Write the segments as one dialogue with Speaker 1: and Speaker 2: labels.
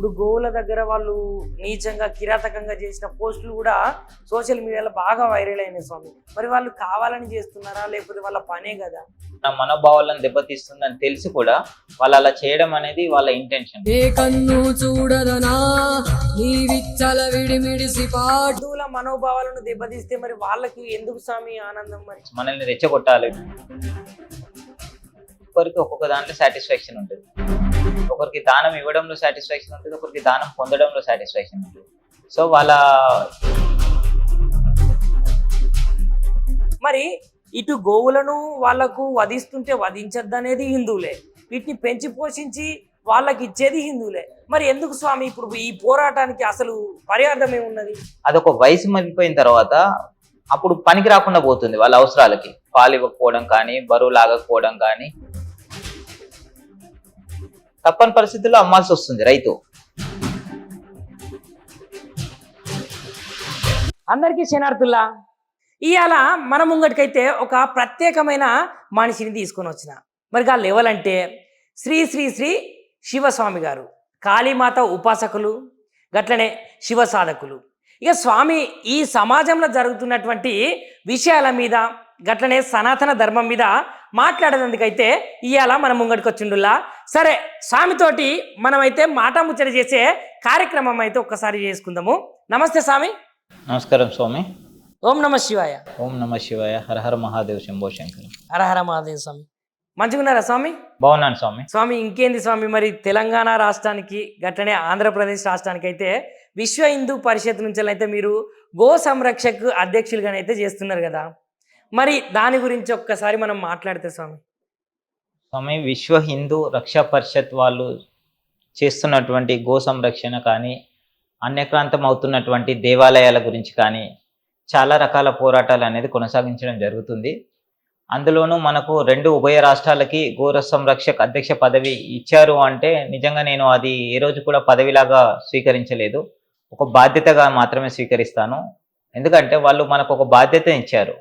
Speaker 1: ఇప్పుడు గోవుల దగ్గర వాళ్ళు నీచంగా కిరాతకంగా చేసిన పోస్టులు కూడా సోషల్ మీడియాలో బాగా వైరల్ అయినాయి స్వామి. మరి వాళ్ళు కావాలని చేస్తున్నారా లేకపోతే వాళ్ళ పనే కదా?
Speaker 2: నా మనోభావాలను దెబ్బతీస్తుందని తెలిసి కూడా వాళ్ళు అలా చేయడం అనేది వాళ్ళ ఇంటెన్షన్.
Speaker 3: ఏ కన్ను చూడదనా నీ విచ్చల విడిమిడిసి
Speaker 1: హిందువుల మనోభావాలను దెబ్బతీస్తే మరి వాళ్ళకి ఎందుకు స్వామి ఆనందం? మరి
Speaker 2: మనల్ని రెచ్చగొట్టాలి. ఒకరికి ఒక్కొక్క దాంట్లో సాటిస్ఫాక్షన్ ఉంటుంది. ఒకరికి దానం ఇవ్వడంలో సాటిస్ఫాక్షన్ ఉంటుంది, ఒకరికి దానం పొందడంలో సాటిస్ఫాక్షన్ ఉంటుంది. సో వాళ్ళ
Speaker 1: మరి ఇటు గోవులను వాళ్లకు వధిస్తుంటే వధించద్దనేది హిందువులే, వీటిని పెంచి పోషించి వాళ్ళకి ఇచ్చేది హిందువులే. మరి ఎందుకు స్వామి ఇప్పుడు ఈ పోరాటానికి అసలు పర్యార్థం ఏమున్నది?
Speaker 2: అదొక వయసు మళ్ళిపోయిన తర్వాత అప్పుడు పనికి రాకుండా పోతుంది వాళ్ళ అవసరాలకి. పాలు ఇవ్వకపోవడం కానీ, బరువు లాగకపోవడం కానీ, తప్పని పరిస్థితుల్లో అమ్మాల్సి వస్తుంది రైతు.
Speaker 1: అందరికీ శనార్థుల్లా. ఇవాళ మన ముంగటికైతే ఒక ప్రత్యేకమైన మనిషిని తీసుకొని వచ్చిన. మరి ఆ లెవెల్ అంటే శ్రీ శ్రీ శ్రీ శివస్వామి గారు, కాళీమాత ఉపాసకులు, గట్లనే శివ సాధకులు. ఇక స్వామి ఈ సమాజంలో జరుగుతున్నటువంటి విషయాల మీద, గట్లనే సనాతన ధర్మం మీద మాట్లాడేందుకైతే ఇవాళ మన ముంగడికి వచ్చిండుల్లా. సరే, స్వామితోటి మనమైతే మాట ముచ్చట చేసే కార్యక్రమం అయితే ఒక్కసారి చేసుకుందాము. నమస్తే స్వామి.
Speaker 2: నమస్కారం స్వామి.
Speaker 1: ఓం నమ శివాయ.
Speaker 2: ఓం నమ శివాయ. హరహర మహాదేవ్ శంభో శంకర్.
Speaker 1: హరహర మహాదేవ్. స్వామి మంచిగున్నారా స్వామి?
Speaker 2: బాగున్నాను స్వామి.
Speaker 1: స్వామి ఇంకేంది స్వామి, మరి తెలంగాణ రాష్ట్రానికి గట్లనే ఆంధ్రప్రదేశ్ రాష్ట్రానికి అయితే విశ్వ హిందూ పరిషత్ నుంచి అయితే మీరు గో సంరక్షక్ అధ్యక్షులుగానైతే చేస్తున్నారు కదా, మరి దాని గురించి ఒక్కసారి మనం మాట్లాడితే స్వామి.
Speaker 2: స్వామి, విశ్వ హిందూ రక్షా పరిషత్ వాళ్ళు చేస్తున్నటువంటి గో సంరక్షణ కానీ, అన్యక్రాంతం అవుతున్నటువంటి దేవాలయాల గురించి కానీ చాలా రకాల పోరాటాలు అనేది కొనసాగించడం జరుగుతుంది. అందులోనూ మనకు 2 ఉభయ రాష్ట్రాలకి గో సంరక్షక్ అధ్యక్ష పదవి ఇచ్చారు అంటే నిజంగా నేను అది ఏ రోజు కూడా పదవిలాగా స్వీకరించలేదు, ఒక బాధ్యతగా మాత్రమే స్వీకరిస్తాను. ఎందుకంటే వాళ్ళు మనకు ఒక బాధ్యత ఇచ్చారు.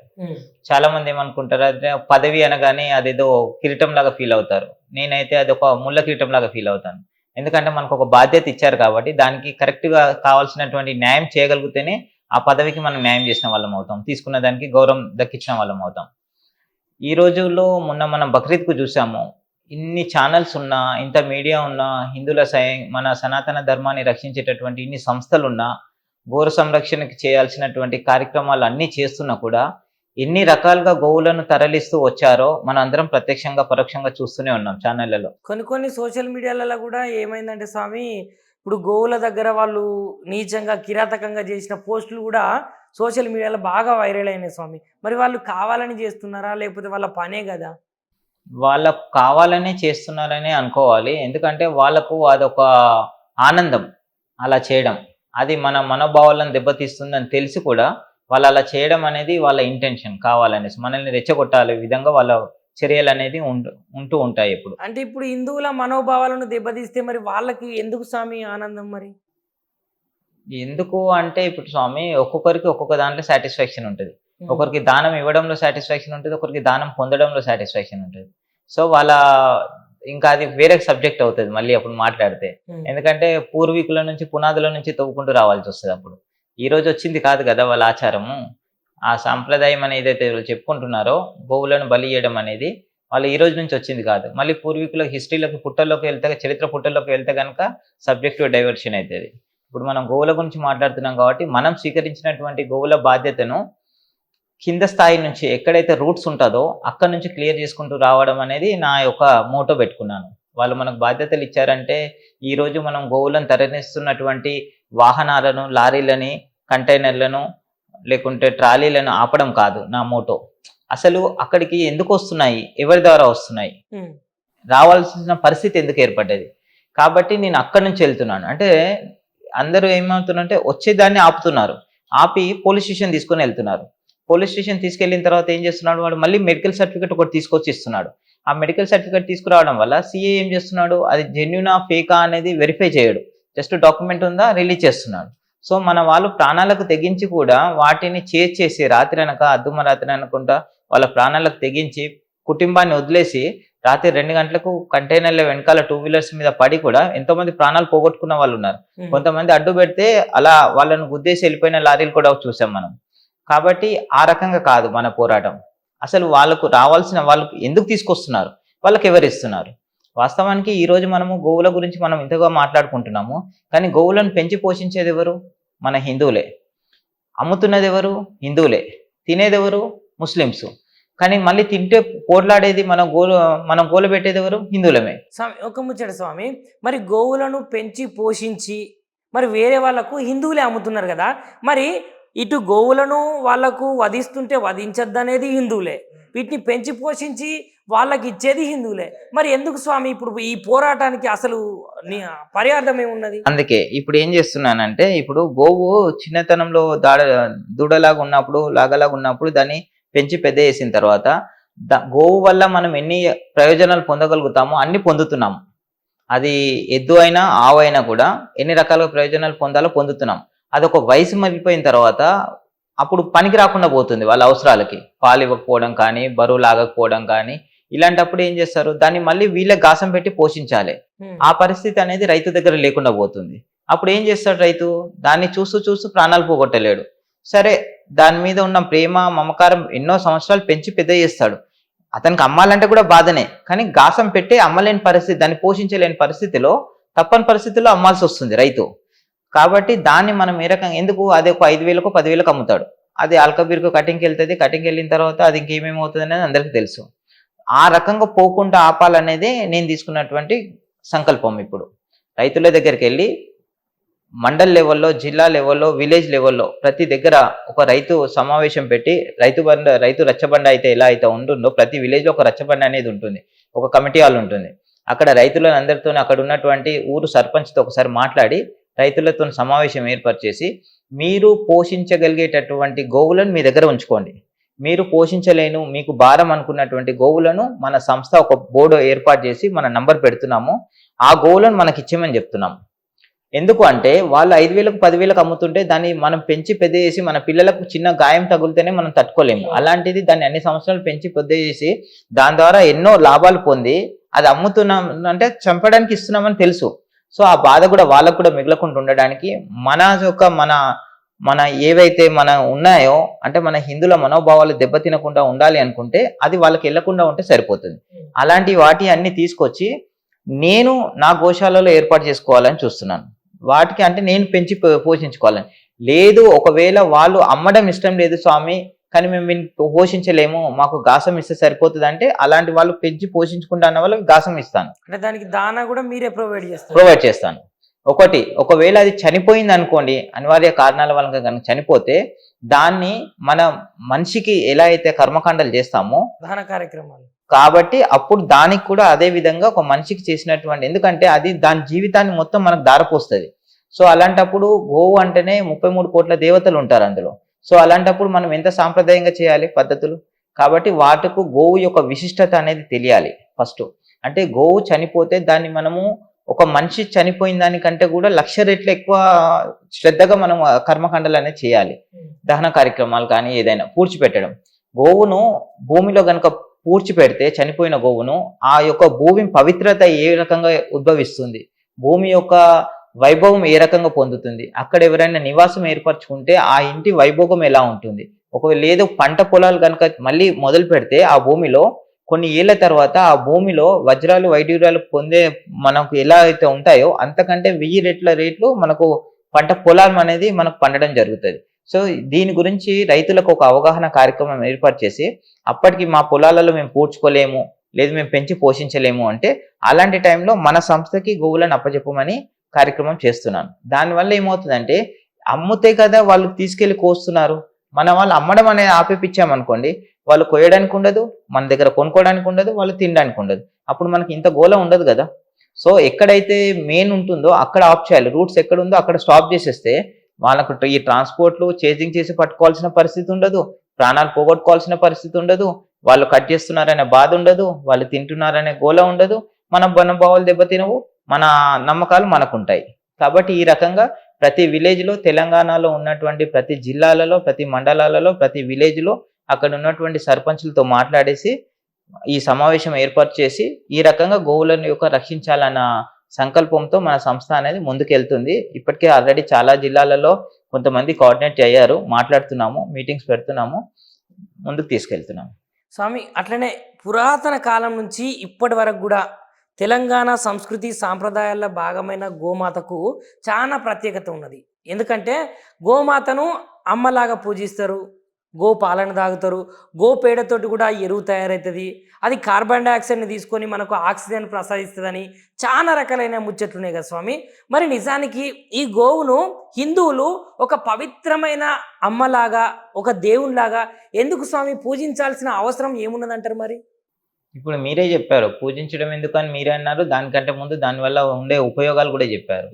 Speaker 2: చాలా మంది ఏమనుకుంటారు అంటే పదవి అనగానే అదేదో కిరీటం లాగా ఫీల్ అవుతారు. నేనైతే అది ఒక ముళ్ళ కిరీటం లాగా ఫీల్ అవుతాను. ఎందుకంటే మనకు ఒక బాధ్యత ఇచ్చారు కాబట్టి దానికి కరెక్ట్గా కావాల్సినటువంటి న్యాయం చేయగలిగితేనే ఆ పదవికి మనం న్యాయం చేసిన వాళ్ళం అవుతాం, తీసుకున్న దానికి గౌరవం దక్కించిన వాళ్ళం అవుతాం. ఈ రోజుల్లో మొన్న మనం బక్రీద్కు చూసాము, ఇన్ని ఛానల్స్ ఉన్నా, ఇంత మీడియా ఉన్నా, హిందువుల మన సనాతన ధర్మాన్ని రక్షించేటటువంటి ఇన్ని సంస్థలు ఉన్నా, గోర సంరక్షణకి చేయాల్సినటువంటి కార్యక్రమాలు అన్నీ చేస్తున్నా కూడా ఎన్ని రకాలుగా గోవులను తరలిస్తూ వచ్చారో మనం అందరం ప్రత్యక్షంగా పరోక్షంగా చూస్తూనే ఉన్నాం ఛానళ్లలో.
Speaker 1: కొన్ని సోషల్ మీడియాలలో కూడా ఏమైందంటే స్వామి, ఇప్పుడు గోవుల దగ్గర వాళ్ళు నీచంగా కిరాతకంగా చేసిన పోస్టులు కూడా సోషల్ మీడియాలో బాగా వైరల్ అయినాయి స్వామి. మరి వాళ్ళు కావాలని చేస్తున్నారా లేకపోతే వాళ్ళ పనే కదా?
Speaker 2: వాళ్ళకు కావాలనే చేస్తున్నారనే అనుకోవాలి. ఎందుకంటే వాళ్ళకు అదొక ఆనందం అలా చేయడం. అది మన మనోభావాలను దెబ్బతీస్తుందని తెలిసి కూడా వాళ్ళు అలా చేయడం అనేది వాళ్ళ ఇంటెన్షన్. కావాలనేసి మనల్ని రెచ్చగొట్టాలి విధంగా వాళ్ళ చర్యలు అనేది ఉంటూ ఉంటాయి ఎప్పుడు.
Speaker 1: అంటే ఇప్పుడు హిందువుల మనోభావాలను దెబ్బతీస్తే మరి వాళ్ళకి ఎందుకు స్వామి ఆనందం? మరి
Speaker 2: ఎందుకు అంటే ఇప్పుడు స్వామి ఒక్కొక్కరికి ఒక్కొక్క దాంట్లో సాటిస్ఫాక్షన్ ఉంటుంది. ఒకరికి దానం ఇవ్వడంలో సాటిస్ఫాక్షన్ ఉంటుంది, ఒకరికి దానం పొందడంలో సాటిస్ఫాక్షన్ ఉంటుంది. సో వాళ్ళ ఇంకా అది వేరే సబ్జెక్ట్ అవుతుంది మళ్ళీ అప్పుడు మాట్లాడితే. ఎందుకంటే పూర్వీకుల నుంచి పునాదుల నుంచి తవ్వుకుంటూ రావాల్సి వస్తుంది. అప్పుడు ఈ రోజు వచ్చింది కాదు కదా వాళ్ళ ఆచారము. ఆ సాంప్రదాయం అనేది ఏదైతే చెప్పుకుంటున్నారో గోవులను బలి ఇవ్వడం అనేది వాళ్ళు ఈ రోజు నుంచి వచ్చింది కాదు. మళ్ళీ పూర్వీకుల హిస్టరీలోకి పుట్టల్లోకి వెళ్తే, చరిత్ర పుట్టల్లోకి వెళ్తే కనుక సబ్జెక్టివ్ డైవర్షన్ అవుతుంది. ఇప్పుడు మనం గోవుల గురించి మాట్లాడుతున్నాం కాబట్టి మనం స్వీకరించినటువంటి గోవుల బాధ్యతను కింద స్థాయి నుంచి ఎక్కడైతే రూట్స్ ఉంటుందో అక్కడ నుంచి క్లియర్ చేసుకుంటూ రావడం అనేది నా యొక్క మోటో పెట్టుకున్నాను. వాళ్ళు మనకు బాధ్యతలు ఇచ్చారంటే ఈరోజు మనం గోవులను తరలిస్తున్నటువంటి వాహనాలను, లారీలని, కంటైనర్లను, లేకుంటే ట్రాలీలను ఆపడం కాదు నా మోటో. అసలు అక్కడికి ఎందుకు వస్తున్నాయి, ఎవరి ద్వారా వస్తున్నాయి, రావాల్సిన పరిస్థితి ఎందుకు ఏర్పడ్డది, కాబట్టి నేను అక్కడి నుంచి వెళ్తున్నాను. అంటే అందరూ ఏమవుతున్నారంటే వచ్చేదాన్ని ఆపుతున్నారు, ఆపి పోలీస్ స్టేషన్ తీసుకొని వెళ్తున్నారు. పోలీస్ స్టేషన్ తీసుకెళ్లిన తర్వాత ఏం చేస్తున్నాడు, వాడు మళ్ళీ మెడికల్ సర్టిఫికేట్ ఒకటి తీసుకొచ్చి ఇస్తున్నాడు. ఆ మెడికల్ సర్టిఫికేట్ తీసుకురావడం వల్ల సిఏ ఏం చేస్తున్నాడు, అది జెన్యునా ఫేకా అనేది వెరిఫై చేయడు, జస్ట్ డాక్యుమెంట్ ఉందా రిలీజ్ చేస్తున్నాడు. సో మన వాళ్ళు ప్రాణాలకు తెగించి కూడా వాటిని చేసి రాత్రి అనక అద్దుమ రాత్రి అనుకుంటా వాళ్ళ ప్రాణాలకు తెగించి కుటుంబాన్ని వదిలేసి రాత్రి 2 గంటలకు కంటైనర్ల వెనకాల 2 వీలర్స్ మీద పడి కూడా ఎంతో మంది ప్రాణాలు పోగొట్టుకున్న వాళ్ళు ఉన్నారు. కొంతమంది అడ్డు పెడితే అలా వాళ్ళను గుద్దేసి వెళ్ళిపోయిన లారీలు కూడా చూసాం మనం. కాబట్టి ఆ రకంగా కాదు మన పోరాటం. అసలు వాళ్ళకు రావాల్సిన వాళ్ళకు ఎందుకు తీసుకొస్తున్నారు, వాళ్ళకి ఎవరిస్తున్నారు? వాస్తవానికి ఈ రోజు మనము గోవుల గురించి మనం ఇంతగా మాట్లాడుకుంటున్నాము, కానీ గోవులను పెంచి పోషించేది ఎవరు? మన హిందువులే. అమ్ముతున్నది ఎవరు? హిందువులే. తినేది ఎవరు? ముస్లిమ్స్. కానీ మళ్ళీ తింటే పోట్లాడేది మనం గోలు పెట్టేది ఎవరు? హిందువులమే.
Speaker 1: స్వామి ఒక ముచ్చట స్వామి, మరి గోవులను పెంచి పోషించి మరి వేరే వాళ్ళకు హిందువులే అమ్ముతున్నారు కదా, మరి ఇటు గోవులను వాళ్ళకు వధిస్తుంటే వధించద్దనేది హిందువులే, వీటిని పెంచి పోషించి వాళ్ళకి ఇచ్చేది హిందువులే. మరి ఎందుకు స్వామి ఇప్పుడు ఈ పోరాటానికి అసలు పర్యార్థం ఏమున్నది?
Speaker 2: అందుకే ఇప్పుడు ఏం చేస్తున్నానంటే, ఇప్పుడు గోవు చిన్నతనంలో దూడలాగా ఉన్నప్పుడు, లాగలాగా ఉన్నప్పుడు దాన్ని పెంచి పెద్ద చేసిన తర్వాత గోవు వల్ల మనం ఎన్ని ప్రయోజనాలు పొందగలుగుతామో అన్ని పొందుతున్నాము. అది ఎద్దు అయినా ఆవు అయినా కూడా ఎన్ని రకాల ప్రయోజనాలు పొందాలో పొందుతున్నాం. అది ఒక వయసు మళ్ళిపోయిన తర్వాత అప్పుడు పనికి రాకుండా పోతుంది వాళ్ళ అవసరాలకి. పాలు ఇవ్వకపోవడం కానీ, బరువు లాగకపోవడం కానీ, ఇలాంటప్పుడు ఏం చేస్తారు, దాన్ని మళ్ళీ వీళ్ళ గాసం పెట్టి పోషించాలి. ఆ పరిస్థితి అనేది రైతు దగ్గర లేకుండా పోతుంది. అప్పుడు ఏం చేస్తాడు రైతు? దాన్ని చూస్తూ చూస్తూ ప్రాణాలు పోగొట్టలేడు. సరే, దాని మీద ఉన్న ప్రేమ మమకారం ఎన్నో సంవత్సరాలు పెంచి పెద్ద చేస్తాడు. అతనికి అమ్మాలంటే కూడా బాధనే, కానీ గాసం పెట్టి అమ్మలేని పరిస్థితి, దాన్ని పోషించలేని పరిస్థితిలో తప్పని పరిస్థితుల్లో అమ్మాల్సి వస్తుంది రైతు. కాబట్టి దాన్ని మనం ఏ రకంగా ఎందుకు అది ఒక 5,000కు 10,000కు అమ్ముతాడు. అది అల్కబీరుకు కటింగ్కి వెళ్తుంది. కటింగ్కి వెళ్ళిన తర్వాత అది ఇంకేమేమి అవుతుంది అనేది అందరికీ తెలుసు. ఆ రకంగా పోకుండా ఆపాలనేదే నేను తీసుకున్నటువంటి సంకల్పం. ఇప్పుడు రైతుల దగ్గరికి వెళ్ళి మండల్ లెవెల్లో, జిల్లా లెవెల్లో, విలేజ్ లెవెల్లో ప్రతి దగ్గర ఒక రైతు సమావేశం పెట్టి రైతు రచ్చబండ అయితే ఎలా అయితే ఉంటుందో ప్రతి విలేజ్లో ఒక రచ్చబండ అనేది ఉంటుంది, ఒక కమిటీ హాల్ ఉంటుంది. అక్కడ రైతులను అందరితో అక్కడ ఉన్నటువంటి ఊరు సర్పంచ్తో ఒకసారి మాట్లాడి రైతులతో సమావేశం ఏర్పాటు చేసి, మీరు పోషించగలిగేటటువంటి గోవులను మీ దగ్గర ఉంచుకోండి, మీరు పోషించలేను మీకు భారం అనుకున్నటువంటి గోవులను మన సంస్థ ఒక బోర్డు ఏర్పాటు చేసి మన నంబర్ పెడుతున్నాము, ఆ గోవులను మనకి ఇచ్చేయమని చెప్తున్నాము. ఎందుకు అంటే వాళ్ళు 5,000కు 10,000కు అమ్ముతుంటే దాన్ని మనం పెంచి పెద్ద చేసి మన పిల్లలకు చిన్న గాయం తగులితేనే మనం తట్టుకోలేము. అలాంటిది దాన్ని అన్ని సంవత్సరాలు పెంచి పెద్ద చేసి దాని ద్వారా ఎన్నో లాభాలు పొంది అది అమ్ముతున్నాం అంటే చంపడానికి ఇస్తున్నామని తెలుసు. సో ఆ బాధ కూడా వాళ్ళకు కూడా మిగలకుండా ఉండడానికి మన ఏవైతే మన ఉన్నాయో అంటే మన హిందువుల మనోభావాలు దెబ్బతినకుండా ఉండాలి అనుకుంటే అది వాళ్ళకి వెళ్లకుండా ఉంటే సరిపోతుంది. అలాంటి వాటి అన్ని తీసుకొచ్చి నేను నా గోశాలలో ఏర్పాటు చేసుకోవాలని చూస్తున్నాను. వాటికి అంటే నేను పెంచి పోషించుకోవాలని లేదు. ఒకవేళ వాళ్ళు అమ్మడం ఇష్టం లేదు స్వామి, కానీ మేము పోషించలేము, మాకు గాసం ఇస్తే సరిపోతుంది అంటే అలాంటి వాళ్ళు పెంచి పోషించుకుంటా అన్న వాళ్ళకి గాసం ఇస్తాను.
Speaker 1: అంటే దానికి దానా కూడా మీరే ప్రొవైడ్
Speaker 2: చేస్తాను. ఒకవేళ అది చనిపోయింది అనుకోండి, అనివార్య కారణాల వల్ల కనుక చనిపోతే దాన్ని మన మనిషికి ఎలా అయితే కర్మకాండలు చేస్తామో
Speaker 1: దహన కార్యక్రమాలు,
Speaker 2: కాబట్టి అప్పుడు దానికి కూడా అదే విధంగా ఒక మనిషికి చేసినటువంటి, ఎందుకంటే అది దాని జీవితాన్ని మొత్తం మనకు దారపోస్తుంది. సో అలాంటప్పుడు గోవు అంటేనే 33 కోట్ల దేవతలు ఉంటారు అందులో. సో అలాంటప్పుడు మనం ఎంత సాంప్రదాయంగా చేయాలి పద్ధతులు. కాబట్టి వాటికు గోవు యొక్క విశిష్టత అనేది తెలియాలి ఫస్ట్. అంటే గోవు చనిపోతే దాన్ని మనము ఒక మనిషి చనిపోయిన దానికంటే కూడా 1,00,000 రెట్లు ఎక్కువ శ్రద్ధగా మనం కర్మకాండలు అనేది చేయాలి. దహన కార్యక్రమాలు కానీ ఏదైనా పూడ్చిపెట్టడం, గోవును భూమిలో గనుక పూడ్చిపెడితే చనిపోయిన గోవును ఆ యొక్క భూమి పవిత్రత ఏ రకంగా ఉద్భవిస్తుంది, భూమి యొక్క వైభవం ఏ రకంగా పొందుతుంది, అక్కడ ఎవరైనా నివాసం ఏర్పరచుకుంటే ఆ ఇంటి వైభోగం ఎలా ఉంటుంది. ఒకవేళ లేదు పంట పొలాలు కనుక మళ్ళీ మొదలు పెడితే ఆ భూమిలో కొన్ని ఏళ్ల తర్వాత ఆ భూమిలో వజ్రాలు వైడ్యూరాలు పొందే మనకు ఎలా అయితే ఉంటాయో అంతకంటే 1000 రెట్లు మనకు పంట పొలాలు అనేది మనకు పండడం జరుగుతుంది. సో దీని గురించి రైతులకు ఒక అవగాహన కార్యక్రమం ఏర్పాటు చేసి, అప్పటికి మా పొలాలలో మేము పూడ్చుకోలేము, లేదు మేము పెంచి పోషించలేము అంటే అలాంటి టైంలో మన సంస్థకి గోవులను అప్పచెప్పమని కార్యక్రమం చేస్తున్నాను. దానివల్ల ఏమవుతుందంటే అమ్ముతే కదా వాళ్ళు తీసుకెళ్లి కోస్తున్నారు, మన వాళ్ళు అమ్మడం అనేది ఆపేపించామనుకోండి, వాళ్ళు కోయడానికి ఉండదు, మన దగ్గర కొనుక్కోవడానికి ఉండదు, వాళ్ళు తినడానికి ఉండదు. అప్పుడు మనకి ఇంత గోల ఉండదు కదా. సో ఎక్కడైతే మెయిన్ ఉంటుందో అక్కడ ఆఫ్ చేయాలి, రూట్స్ ఎక్కడ ఉందో అక్కడ స్టాప్ చేసేస్తే వాళ్ళకు ఈ ట్రాన్స్పోర్ట్లు చేజింగ్ చేసి పట్టుకోవాల్సిన పరిస్థితి ఉండదు, ప్రాణాలు పోగొట్టుకోవాల్సిన పరిస్థితి ఉండదు, వాళ్ళు కట్ చేస్తున్నారనే బాధ ఉండదు, వాళ్ళు తింటున్నారనే గోల ఉండదు, మన మనోభావాలు దెబ్బతినవు, మన నమ్మకాలు మనకుంటాయి. కాబట్టి ఈ రకంగా ప్రతి విలేజ్లో, తెలంగాణలో ఉన్నటువంటి ప్రతి జిల్లాలలో, ప్రతి మండలాలలో, ప్రతి విలేజ్లో అక్కడ ఉన్నటువంటి సర్పంచులతో మాట్లాడేసి ఈ సమావేశం ఏర్పాటు చేసి ఈ రకంగా గోవులను యొక్క రక్షించాలన్న సంకల్పంతో మన సంస్థ అనేది ముందుకెళ్తుంది. ఇప్పటికే ఆల్రెడీ చాలా జిల్లాలలో కొంతమంది కోఆర్డినేట్ అయ్యారు, మాట్లాడుతున్నాము, మీటింగ్స్ పెడుతున్నాము, ముందుకు తీసుకెళ్తున్నాము.
Speaker 1: స్వామి అట్లనే పురాతన కాలం నుంచి ఇప్పటి వరకు కూడా తెలంగాణ సంస్కృతి సాంప్రదాయాల భాగమైన గోమాతకు చాలా ప్రత్యేకత ఉన్నది. ఎందుకంటే గోమాతను అమ్మలాగా పూజిస్తారు, గో పాలన తాగుతారు, గో పేడతోటి కూడా ఎరువు తయారవుతుంది, అది కార్బన్ డైఆక్సైడ్ని తీసుకొని మనకు ఆక్సిజన్ ప్రసాదిస్తుందని చాలా రకాలైన ముచ్చట్లున్నాయి కదా స్వామి. మరి నిజానికి ఈ గోవును హిందువులు ఒక పవిత్రమైన అమ్మలాగా, ఒక దేవునిలాగా ఎందుకు స్వామి పూజించాల్సిన అవసరం ఏమున్నదంటారు? మరి
Speaker 2: ఇప్పుడు మీరే చెప్పారు పూజించడం ఎందుకని మీరే అన్నారు, దానికంటే ముందు దానివల్ల ఉండే ఉపయోగాలు కూడా చెప్పారు.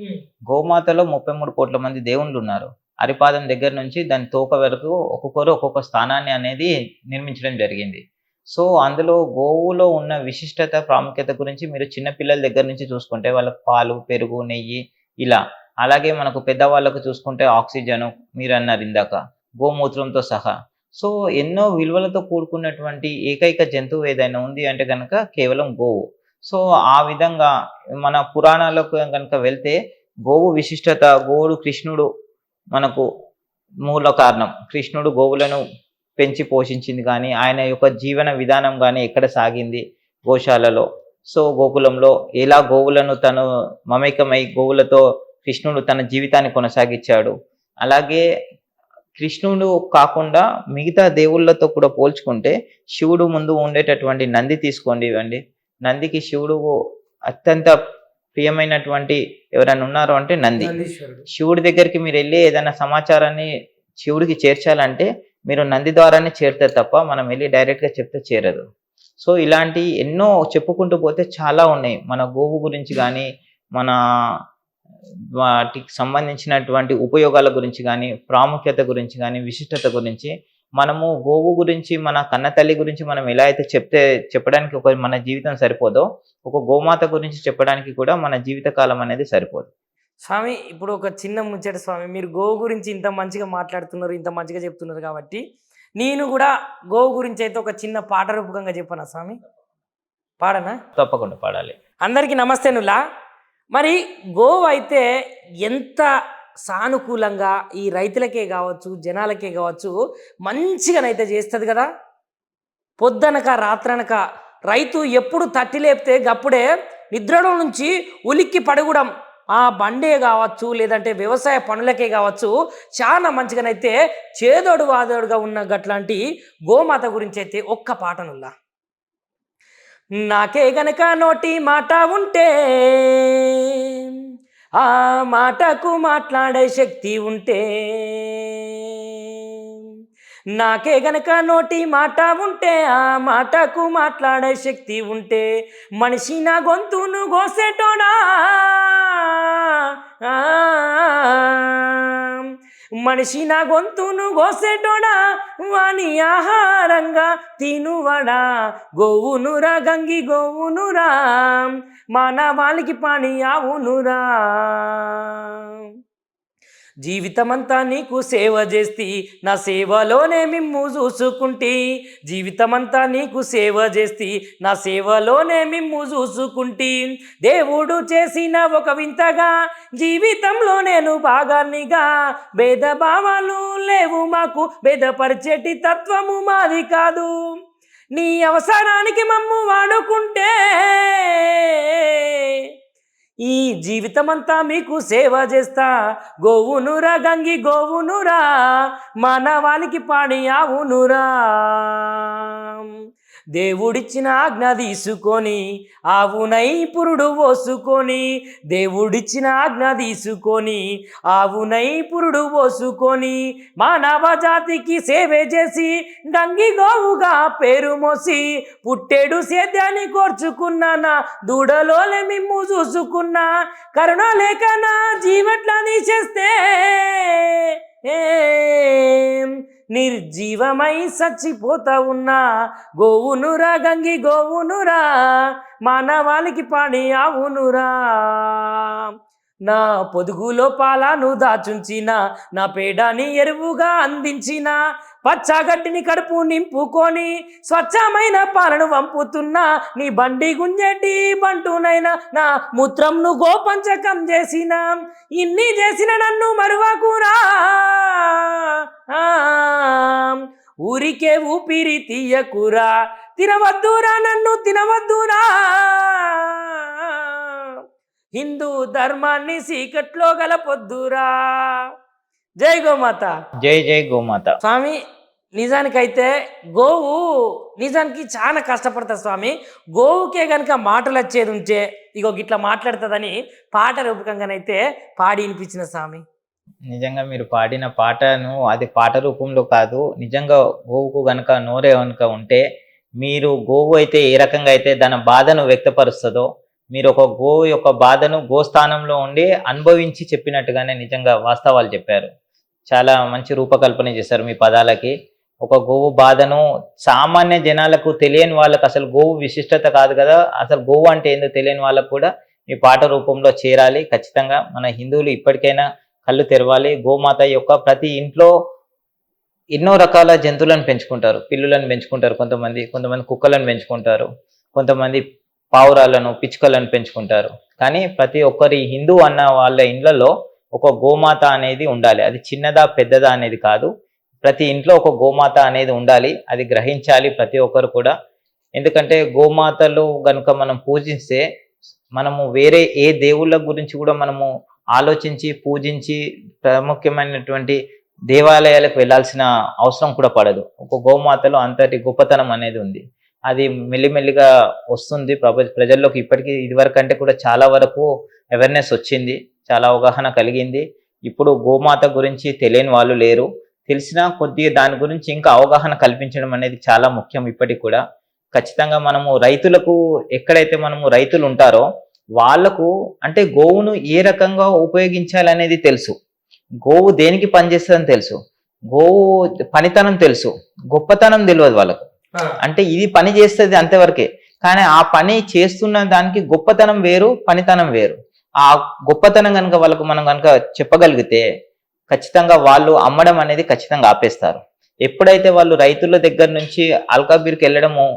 Speaker 2: గోమాతలో 33 కోట్ల మంది దేవుళ్ళు ఉన్నారు. అరిపాదం దగ్గర నుంచి దాని తోక వరకు ఒక్కొక్కరు ఒక్కొక్క స్థానాన్ని అనేది నిర్మించడం జరిగింది. సో అందులో గోవులో ఉన్న విశిష్టత ప్రాముఖ్యత గురించి మీరు చిన్న పిల్లల దగ్గర నుంచి చూసుకుంటే వాళ్ళకి పాలు, పెరుగు, నెయ్యి ఇలా, అలాగే మనకు పెద్దవాళ్ళకు చూసుకుంటే ఆక్సిజను మీరు అన్నారు ఇందాక, గోమూత్రంతో సహా. సో ఎన్నో విలువలతో కూడుకున్నటువంటి ఏకైక జంతువు ఏదైనా ఉంది అంటే కనుక కేవలం గోవు. సో ఆ విధంగా మన పురాణాలకు కనుక వెళ్తే గోవు విశిష్టత, గోవుడు కృష్ణుడు మనకు మూల కారణం. కృష్ణుడు గోవులను పెంచి పోషించింది కానీ ఆయన యొక్క జీవన విధానం కానీ ఎక్కడ సాగింది గోశాలలో. సో గోకులంలో ఎలా గోవులను తను మమేకమై గోవులతో కృష్ణుడు తన జీవితాన్ని కొనసాగించాడు. అలాగే కృష్ణుడు కాకుండా మిగతా దేవుళ్ళతో కూడా పోల్చుకుంటే శివుడు ముందు ఉండేటటువంటి నంది తీసుకోండి ఇవ్వండి, నందికి శివుడు అత్యంత ప్రియమైనటువంటి ఎవరైనా ఉన్నారు అంటే నంది. శివుడి దగ్గరికి మీరు వెళ్ళి ఏదైనా సమాచారాన్ని శివుడికి చేర్చాలంటే మీరు నంది ద్వారానే చేరుతారు తప్ప మనం వెళ్ళి డైరెక్ట్గా చెప్తే చేరదు. సో ఇలాంటి ఎన్నో చెప్పుకుంటూ పోతే చాలా ఉన్నాయి. మన గోవు గురించి కానీ, మన వాటికి సంబంధించినటువంటి ఉపయోగాల గురించి కానీ, ప్రాముఖ్యత గురించి కానీ, విశిష్టత గురించి మనము గోవు గురించి, మన కన్న తల్లి గురించి మనం ఎలా అయితే చెప్పడానికి ఒక మన జీవితం సరిపోదో, ఒక గోమాత గురించి చెప్పడానికి కూడా మన జీవితకాలం అనేది సరిపోదు.
Speaker 1: స్వామి ఇప్పుడు ఒక చిన్న ముచ్చట స్వామి, మీరు గోవు గురించి ఇంత మంచిగా మాట్లాడుతున్నారు, ఇంత మంచిగా చెప్తున్నారు కాబట్టి నేను కూడా గోవు గురించి అయితే ఒక చిన్న పాట రూపకంగా చెప్పనా స్వామి? పాడనా?
Speaker 2: తప్పకుండా పాడాలి.
Speaker 1: అందరికీ నమస్తేనులా. మరి గోవు అయితే ఎంత సానుకూలంగా ఈ రైతులకే కావచ్చు, జనాలకే కావచ్చు మంచిగానైతే చేస్తుంది కదా. పొద్దనక రాత్రనక రైతు ఎప్పుడు తట్టి లేపితే గప్పుడే నిద్రలో నుంచి ఉలిక్కి పడగడం, ఆ బండే కావచ్చు లేదంటే వ్యవసాయ పనులకే కావచ్చు చాలా మంచిగానైతే చేదోడు వాదోడుగా ఉన్న గట్లాంటి గోమాత గురించి అయితే ఒక్క పాటనుల్లా. నాకే గనక నోటి మాట ఉంటే, ఆ మాటకు మాట్లాడే శక్తి ఉంటే, నాకే గనక నోటి మాట ఉంటే, ఆ మాటకు మాట్లాడే శక్తి ఉంటే, మనిషి నా గొంతును గోసేటోడా, మనిషి నా గొంతును గోసేటోడా, వాని ఆహారంగా తినువడా, గోవునురా గంగి గోవునురా, మానవాళికి పాని ఆవునురా. జీవితమంతా నీకు సేవ చేస్తి, నా సేవలోనే మిమ్ము చూసుకుంటి, జీవితమంతా నీకు సేవ చేస్తి, నా సేవలోనే మిమ్ము చూసుకుంటి, దేవుడు చేసిన ఒక వింతగా జీవితంలో నేను భాగాన్నిగా, భేదభావాలు లేవు మాకు, భేదపరిచేటి తత్వము మాది కాదు, నీ అవసరానికి మమ్ము వాడుకుంటే ఈ జీవితమంతా మీకు సేవ చేస్తా, గోవునురా గంగి గోవునురా, మానవాళికి పాడి ఆవునురా. దేవుడిచ్చిన ఆజ్ఞ తీసుకొని ఆవునై పురుడు పోసుకొని, దేవుడిచ్చిన ఆజ్ఞ తీసుకొని ఆవునై పురుడు పోసుకొని, మానవ జాతికి సేవే చేసి గంగి గోవుగా పేరు మోసి, పుట్టేడు సేద్యాన్ని కోర్చుకున్నా, నా దూడలోనే మిమ్ము చూసుకున్నా, కరుణ లేక నా జీవట్లా తీసేస్తే నిర్జీవమై చచ్చిపోతా ఉన్నా, గోవునురా గంగి గోవునురా, మానవాళికి పాడి ఆవునురా. నా పొదుగులో పాలను దాచుంచిన నా పేడని ఎరువుగా అందించిన పచ్చగడ్డిని కడుపు నింపుకొని స్వచ్ఛమైన పాలను వంపుతున్నా నీ బండి గుంజేటి బంటునైనా నా మూత్రంను గోపంచకం చేసిన ఇన్ని చేసిన నన్ను మరువకురా ఆ, ఊరికే ఊపిరి తీయకురా తినవద్దురా నన్ను తినవద్దురా హిందూ ధర్మాన్ని సీకట్లో గలపొద్దురా. జై గోమాత.
Speaker 2: జై జై గోమాత.
Speaker 1: స్వామి నిజానికైతే గోవు నిజానికి చాలా కష్టపడుతుంది స్వామి. గోవుకే కనుక మాటలు వచ్చేది ఉంటే ఇగో గిట్లా మాట్లాడుతుందని పాట రూపకంగానైతే పాడి వినిపించిన స్వామి.
Speaker 2: నిజంగా మీరు పాడిన పాటను అది పాట రూపంలో కాదు, నిజంగా గోవుకు గనక నోరే కనుక ఉంటే మీరు గోవు అయితే ఏ రకంగా అయితే దాని బాధను వ్యక్తపరుస్తుందో మీరు ఒక గోవు యొక్క బాధను గోస్థానంలో ఉండి అనుభవించి చెప్పినట్టుగానే నిజంగా వాస్తవాలు చెప్పారు. చాలా మంచి రూపకల్పన చేశారు మీ పదాలకి. ఒక గోవు బాధను సామాన్య జనాలకు తెలియని వాళ్ళకు, అసలు గోవు విశిష్టత కాదు కదా, అసలు గోవు అంటే ఏందో తెలియని వాళ్ళకు కూడా ఈ పాట రూపంలో చేరాలి. ఖచ్చితంగా మన హిందువులు ఇప్పటికైనా కళ్ళు తెరవాలి. గోమాత యొక్క ప్రతి ఇంట్లో ఎన్నో రకాల జంతువులను పెంచుకుంటారు. పిల్లులను పెంచుకుంటారు, కొంతమంది కుక్కలను పెంచుకుంటారు, కొంతమంది పావురాలను పిచ్చుకలను పెంచుకుంటారు. కానీ ప్రతి ఒక్కరి హిందూ అన్న వాళ్ళ ఇండ్లలో ఒక గోమాత అనేది ఉండాలి. అది చిన్నదా పెద్దదా అనేది కాదు, ప్రతి ఇంట్లో ఒక గోమాత అనేది ఉండాలి. అది గ్రహించాలి ప్రతి ఒక్కరు కూడా. ఎందుకంటే గోమాతలు గనుక మనం పూజిస్తే మనము వేరే ఏ దేవుళ్ళ గురించి కూడా మనము ఆలోచించి పూజించి ప్రాముఖ్యమైనటువంటి దేవాలయాలకు వెళ్ళాల్సిన అవసరం కూడా పడదు. ఒక గోమాతలో అంతటి గొప్పతనం అనేది ఉంది. అది మెల్లిమెల్లిగా వస్తుంది ప్రజల్లోకి. ఇప్పటికీ ఇదివరకు అంటే కూడా చాలా వరకు అవేర్నెస్ వచ్చింది, చాలా అవగాహన కలిగింది. ఇప్పుడు గోమాత గురించి తెలియని వాళ్ళు లేరు. తెలిసినా కొద్దిగా దాని గురించి ఇంకా అవగాహన కల్పించడం అనేది చాలా ముఖ్యం ఇప్పటికి కూడా. ఖచ్చితంగా మనము రైతులకు, ఎక్కడైతే మనము రైతులు ఉంటారో వాళ్లకు అంటే గోవును ఏ రకంగా ఉపయోగించాలనేది తెలుసు, గోవు దేనికి పనిచేస్తుందని తెలుసు, గోవు పనితనం తెలుసు, గొప్పతనం తెలియదు వాళ్ళకు. అంటే ఇది పని చేస్తుంది అంతవరకే, కానీ ఆ పని చేస్తున్న దానికి గొప్పతనం వేరు, పనితనం వేరు. ఆ గొప్పతనం కనుక వాళ్ళకు మనం కనుక చెప్పగలిగితే ఖచ్చితంగా వాళ్ళు అమ్మడం అనేది ఖచ్చితంగా ఆపేస్తారు. ఎప్పుడైతే వాళ్ళు రైతుల దగ్గర నుంచి అల్కాబీర్కి వెళ్ళడము,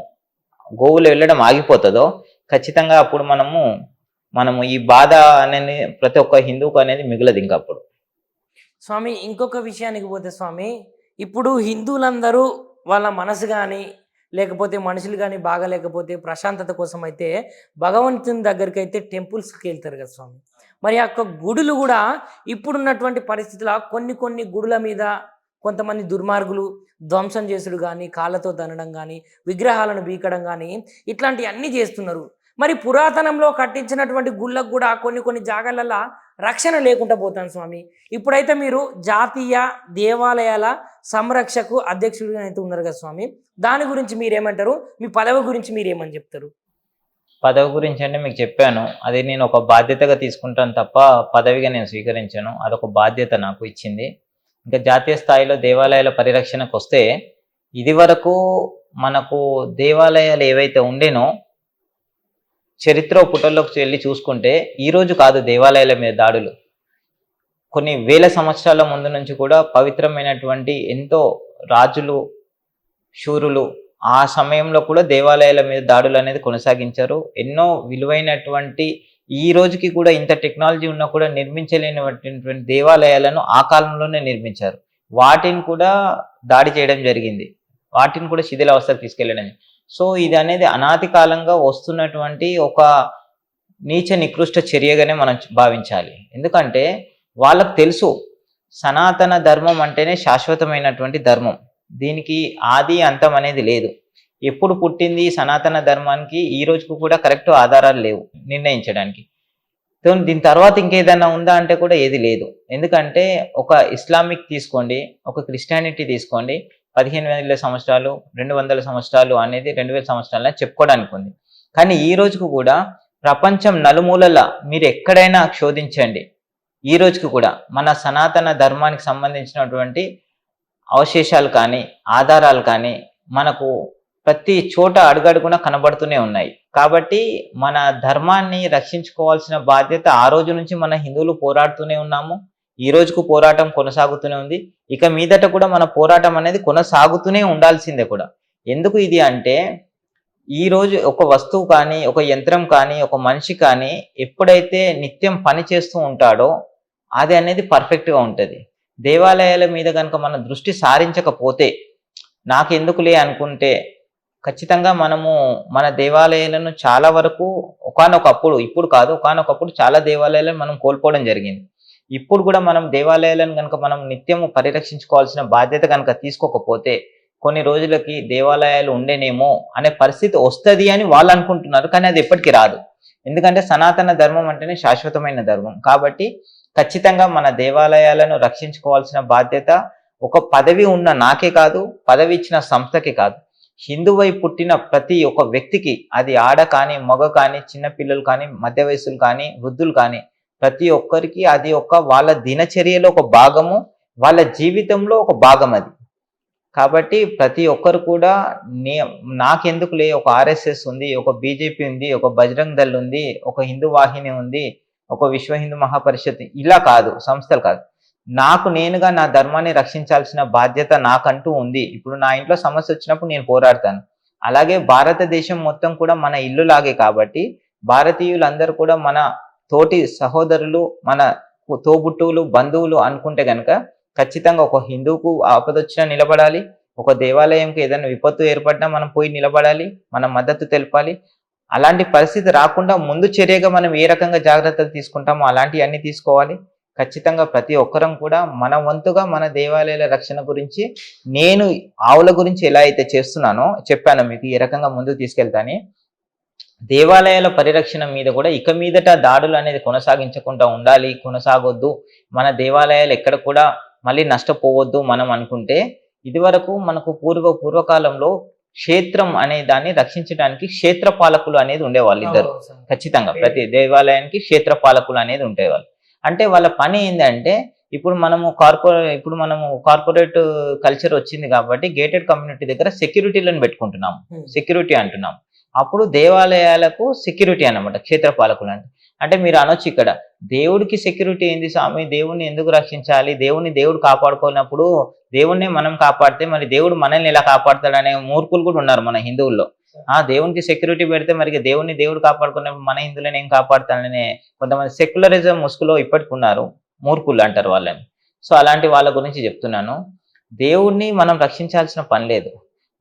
Speaker 2: గోవులు వెళ్ళడం ఆగిపోతుందో ఖచ్చితంగా అప్పుడు మనము ఈ బాధ అనేది ప్రతి ఒక్క హిందువుకు అనేది మిగలదు ఇంకా అప్పుడు.
Speaker 1: స్వామి ఇంకొక విషయానికి పోతే స్వామి, ఇప్పుడు హిందువులందరూ వాళ్ళ మనసు కానీ లేకపోతే మనుషులు కానీ బాగలేకపోతే ప్రశాంతత కోసం అయితే భగవంతుని దగ్గరికి అయితే టెంపుల్స్కి వెళ్తారు కదా స్వామి. మరి ఆ యొక్క గుడులు కూడా ఇప్పుడున్నటువంటి పరిస్థితుల్లో కొన్ని గుడుల మీద కొంతమంది దుర్మార్గులు ధ్వంసం చేసుడు కానీ, కాళ్ళతో తనడం కానీ, విగ్రహాలను బీకడం కానీ ఇట్లాంటివి అన్నీ చేస్తున్నారు. మరి పురాతనంలో కట్టించినటువంటి గుళ్ళకు కూడా కొన్ని జాగాలలో రక్షణ లేకుండా పోతాను స్వామి. ఇప్పుడైతే మీరు జాతీయ దేవాలయాల సంరక్షకు అధ్యక్షుడిగా అయితే ఉన్నారు కదా స్వామి, దాని గురించి మీరేమంటారు? మీ పదవి గురించి మీరేమని చెప్తారు?
Speaker 2: పదవి గురించి అంటే మీకు చెప్పాను, అది నేను ఒక బాధ్యతగా తీసుకుంటాను తప్ప పదవిగా నేను స్వీకరించాను. అదొక బాధ్యత నాకు ఇచ్చింది. ఇంకా జాతీయ స్థాయిలో దేవాలయాల పరిరక్షణకు వస్తే, ఇది వరకు మనకు దేవాలయాలు ఏవైతే ఉండేనో చరిత్ర పుటల్లోకి వెళ్ళి చూసుకుంటే ఈ రోజు కాదు దేవాలయాల మీద దాడులు. కొన్ని వేల సంవత్సరాల ముందు నుంచి కూడా పవిత్రమైనటువంటి ఎంతో రాజులు, శూరులు ఆ సమయంలో కూడా దేవాలయాల మీద దాడులు అనేది కొనసాగించారు. ఎన్నో విలువైనటువంటి, ఈ రోజుకి కూడా ఇంత టెక్నాలజీ ఉన్నా కూడా నిర్మించలేనటువంటి దేవాలయాలను ఆ కాలంలోనే నిర్మించారు. వాటిని కూడా దాడి చేయడం జరిగింది, వాటిని కూడా శిథిలావస్థకు తీసుకెళ్ళడం. సో ఇది అనేది అనాది కాలంగా వస్తున్నటువంటి ఒక నీచ నికృష్ట చర్యగానే మనం భావించాలి. ఎందుకంటే వాళ్ళకు తెలుసు సనాతన ధర్మం అంటేనే శాశ్వతమైనటువంటి ధర్మం, దీనికి ఆది అంతం అనేది లేదు. ఎప్పుడు పుట్టింది సనాతన ధర్మానికి ఈ రోజుకు కూడా కరెక్ట్ ఆధారాలు లేవు నిర్ణయించడానికి. దీని తర్వాత ఇంకేదైనా ఉందా అంటే కూడా ఏది లేదు. ఎందుకంటే ఒక ఇస్లామిక్ తీసుకోండి, ఒక క్రిస్టియానిటీ తీసుకోండి, 15,000 సంవత్సరాలు 200 సంవత్సరాలు అనేది 2000 సంవత్సరాలని చెప్పుకోవడానికి ఉంది. కానీ ఈ రోజుకు కూడా ప్రపంచం నలుమూలల మీరు ఎక్కడైనా శోధించండి, ఈ రోజుకి కూడా మన సనాతన ధర్మానికి సంబంధించినటువంటి అవశేషాలు కానీ ఆధారాలు కానీ మనకు ప్రతి చోట అడుగడుగున కనబడుతూనే ఉన్నాయి. కాబట్టి మన ధర్మాన్ని రక్షించుకోవాల్సిన బాధ్యత ఆ రోజు నుంచి మన హిందువులు పోరాడుతూనే ఉన్నాము. ఈ రోజుకు పోరాటం కొనసాగుతూనే ఉంది. ఇక మీదట కూడా మన పోరాటం అనేది కొనసాగుతూనే ఉండాల్సిందే కూడా. ఎందుకు ఇది అంటే, ఈ రోజు ఒక వస్తువు కానీ, ఒక యంత్రం కానీ, ఒక మనిషి కానీ ఎప్పుడైతే నిత్యం పని చేస్తూ ఉంటాడో అది అనేది పర్ఫెక్ట్గా ఉంటుంది. దేవాలయాల మీద కనుక మన దృష్టి సారించకపోతే, నాకెందుకులే అనుకుంటే, ఖచ్చితంగా మనము మన దేవాలయాలను చాలా వరకు ఒకానొకప్పుడు, ఇప్పుడు కాదు, ఒకానొకప్పుడు చాలా దేవాలయాలను మనం కోల్పోవడం జరిగింది. ఇప్పుడు కూడా మనం దేవాలయాలను కనుక మనం నిత్యము పరిరక్షించుకోవాల్సిన బాధ్యత కనుక తీసుకోకపోతే, కొన్ని రోజులకి దేవాలయాలు ఉండేనేమో అనే పరిస్థితి వస్తుంది అని వాళ్ళు అనుకుంటున్నారు. కానీ అది ఎప్పటికీ రాదు. ఎందుకంటే సనాతన ధర్మం అంటేనే శాశ్వతమైన ధర్మం. కాబట్టి ఖచ్చితంగా మన దేవాలయాలను రక్షించుకోవాల్సిన బాధ్యత ఒక పదవి ఉన్న నాకే కాదు, పదవి ఇచ్చిన సంస్థకి కాదు, హిందువై పుట్టిన ప్రతి ఒక్క వ్యక్తికి, అది ఆడ కానీ, మగ కానీ, చిన్న పిల్లలు కానీ, మధ్య వయస్సులు కానీ, వృద్ధులు కానీ, ప్రతి ఒక్కరికి అది వాళ్ళ దినచర్యలో ఒక భాగము, వాళ్ళ జీవితంలో ఒక భాగం అది. కాబట్టి ప్రతి ఒక్కరు కూడా నాకెందుకులే, ఒక ఆర్ఎస్ఎస్ ఉంది, ఒక బీజేపీ ఉంది, ఒక బజరంగ్ దళ్ ఉంది, ఒక హిందూ వాహిని ఉంది, ఒక విశ్వ హిందూ మహాపరిషత్, ఇలా కాదు, సంస్థలు కాదు. నాకు నేనుగా నా ధర్మాన్ని రక్షించాల్సిన బాధ్యత నాకంటూ ఉంది. ఇప్పుడు నా ఇంట్లో సమస్య వచ్చినప్పుడు నేను పోరాడతాను. అలాగే భారతదేశం మొత్తం కూడా మన ఇల్లు లాగే. కాబట్టి భారతీయులందరూ కూడా మన తోటి సహోదరులు, మన తోబుట్టువులు, బంధువులు అనుకుంటే కనుక ఖచ్చితంగా ఒక హిందువుకు ఆపదొచ్చినా నిలబడాలి, ఒక దేవాలయంకి ఏదైనా విపత్తు ఏర్పడినా మనం పోయి నిలబడాలి, మన మద్దతు తెలపాలి. అలాంటి పరిస్థితి రాకుండా ముందు చర్యగా మనం ఏ రకంగా జాగ్రత్తలు తీసుకుంటామో అలాంటివన్నీ తీసుకోవాలి. ఖచ్చితంగా ప్రతి ఒక్కరం కూడా మన వంతుగా మన దేవాలయాల రక్షణ గురించి, నేను ఆవుల గురించి ఎలా అయితే చేస్తున్నానో చెప్పాను మీకు, ఏ రకంగా ముందుకు తీసుకెళ్తాని, దేవాలయాల పరిరక్షణ మీద కూడా ఇక మీదట దాడులు అనేది కొనసాగించకుండా ఉండాలి, కొనసాగొద్దు, మన దేవాలయాలు ఎక్కడ కూడా మళ్ళీ నష్టపోవద్దు మనం అనుకుంటే, ఇదివరకు మనకు పూర్వకాలంలో క్షేత్రం అనే దాన్ని రక్షించడానికి క్షేత్రపాలకులు అనేది ఉండేవాళ్ళు ఇద్దరు. ఖచ్చితంగా ప్రతి దేవాలయానికి క్షేత్రపాలకులు అనేది ఉండేవాళ్ళు. అంటే వాళ్ళ పని ఏంటంటే, ఇప్పుడు మనము కార్పొరేట్ కల్చర్ వచ్చింది కాబట్టి గేటెడ్ కమ్యూనిటీ దగ్గర సెక్యూరిటీలను పెట్టుకుంటున్నాము, సెక్యూరిటీ అంటున్నాం. అప్పుడు దేవాలయాలకు సెక్యూరిటీ అన్నమాట క్షేత్రపాలకులు అంటే మీరు అనొచ్చు, ఇక్కడ దేవుడికి సెక్యూరిటీ ఏంది స్వామి, దేవుడిని ఎందుకు రక్షించాలి, దేవుడు కాపాడుకున్నప్పుడు దేవుణ్ణి మనం కాపాడితే మరి దేవుడు మనల్ని ఎలా కాపాడతాడనే మూర్ఖులు కూడా ఉన్నారు మన హిందువుల్లో. దేవునికి సెక్యూరిటీ పెడితే మరి దేవుడు కాపాడుకున్నప్పుడు మన హిందువులను ఏం కాపాడుతాడనే కొంతమంది సెక్యులరిజం ముసుగులో ఇప్పటికి ఉన్నారు, మూర్ఖులు అంటారు వాళ్ళని. సో అలాంటి వాళ్ళ గురించి చెప్తున్నాను. దేవుణ్ణి మనం రక్షించాల్సిన పని లేదు.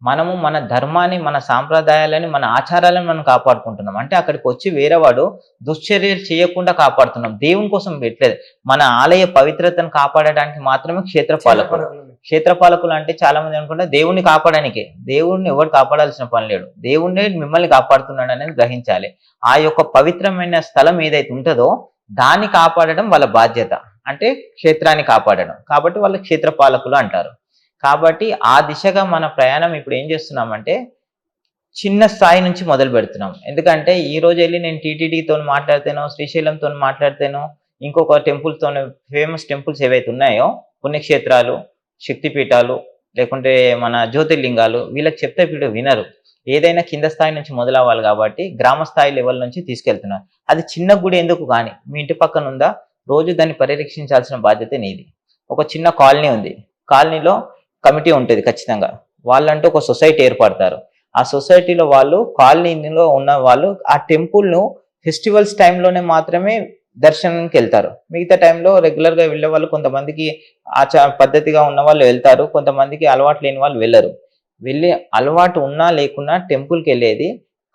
Speaker 2: మనము మన ధర్మాన్ని, మన సాంప్రదాయాలని, మన ఆచారాలను మనం కాపాడుకుంటున్నాం. అంటే అక్కడికి వచ్చి వేరేవాడు దుశ్చర్యలు చేయకుండా కాపాడుతున్నాం, దేవుని కోసం పెట్టలేదు. మన ఆలయ పవిత్రతను కాపాడడానికి మాత్రమే క్షేత్రపాలకులు అంటే చాలా మంది అనుకుంటే దేవుణ్ణి కాపాడడానికే. దేవుణ్ణి ఎవరు కాపాడాల్సిన పని లేడు, దేవుణ్ణి మిమ్మల్ని కాపాడుతున్నాడు అనేది గ్రహించాలి. ఆ యొక్క పవిత్రమైన స్థలం ఏదైతే ఉంటుందో దాన్ని కాపాడడం వాళ్ళ బాధ్యత, అంటే క్షేత్రాన్ని కాపాడడం. కాబట్టి వాళ్ళు క్షేత్రపాలకులు అంటారు. కాబట్టి ఆ దిశగా మన ప్రయాణం ఇప్పుడు ఏం చేస్తున్నామంటే, చిన్న స్థాయి నుంచి మొదలు పెడుతున్నాం. ఎందుకంటే ఈ రోజు వెళ్ళి నేను టీటీడీతో మాట్లాడితేనో, శ్రీశైలంతో మాట్లాడితేనో, ఇంకొక టెంపుల్తో, ఫేమస్ టెంపుల్స్ ఏవైతే ఉన్నాయో, పుణ్యక్షేత్రాలు, శక్తిపీఠాలు, లేకుంటే మన జ్యోతిర్లింగాలు, వీళ్ళకి చెప్తే వీళ్ళు వినరు. ఏదైనా కింద స్థాయి నుంచి మొదలవ్వాలి కాబట్టి గ్రామ స్థాయి లెవెల్ నుంచి తీసుకెళ్తున్నారు. అది చిన్న గుడి ఎందుకు కానీ, మీ ఇంటి పక్కన ఉందా, రోజు దాన్ని పరిరక్షించాల్సిన బాధ్యత నీది. ఒక చిన్న కాలనీ ఉంది, కాలనీలో కమిటీ ఉంటుంది ఖచ్చితంగా. వాళ్ళంటూ ఒక సొసైటీ ఏర్పడతారు. ఆ సొసైటీలో వాళ్ళు, కాలనీలో ఉన్న వాళ్ళు ఆ టెంపుల్ను ఫెస్టివల్స్ టైంలోనే మాత్రమే దర్శనానికి వెళ్తారు. మిగతా టైంలో రెగ్యులర్గా వెళ్ళే వాళ్ళు, కొంతమందికి పద్ధతిగా ఉన్న వాళ్ళు వెళ్తారు, కొంతమందికి అలవాటు లేని వాళ్ళు వెళ్ళరు. వెళ్ళి అలవాటు ఉన్నా లేకున్నా టెంపుల్కి వెళ్ళేది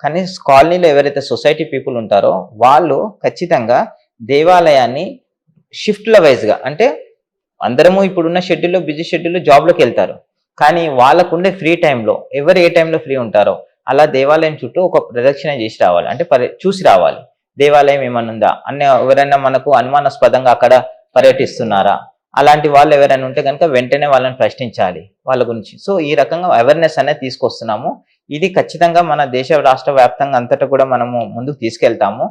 Speaker 2: కనీసం కాలనీలో ఎవరైతే సొసైటీ పీపుల్ ఉంటారో వాళ్ళు ఖచ్చితంగా దేవాలయాన్ని షిఫ్ట్ల వైజ్గా, అంటే అందరము ఇప్పుడున్న షెడ్యూల్లో, బిజీ షెడ్యూల్లో జాబ్లోకి వెళ్తారు. కానీ వాళ్ళకుండే ఫ్రీ టైంలో ఎవరు ఏ టైంలో ఫ్రీ ఉంటారో అలా దేవాలయం చుట్టూ ఒక ప్రదక్షిణ చేసి రావాలి, అంటే చూసి రావాలి. దేవాలయం ఏమన్నా ఉందా, ఎవరైనా మనకు అనుమానాస్పదంగా అక్కడ పర్యటిస్తున్నారా, అలాంటి వాళ్ళు ఎవరైనా ఉంటే కనుక వెంటనే వాళ్ళని ప్రశ్నించాలి వాళ్ళ గురించి. సో ఈ రకంగా అవేర్నెస్ అనేది తీసుకొస్తున్నాము. ఇది ఖచ్చితంగా మన దేశ రాష్ట్ర వ్యాప్తంగా అంతటా కూడా మనము ముందుకు తీసుకెళ్తాము.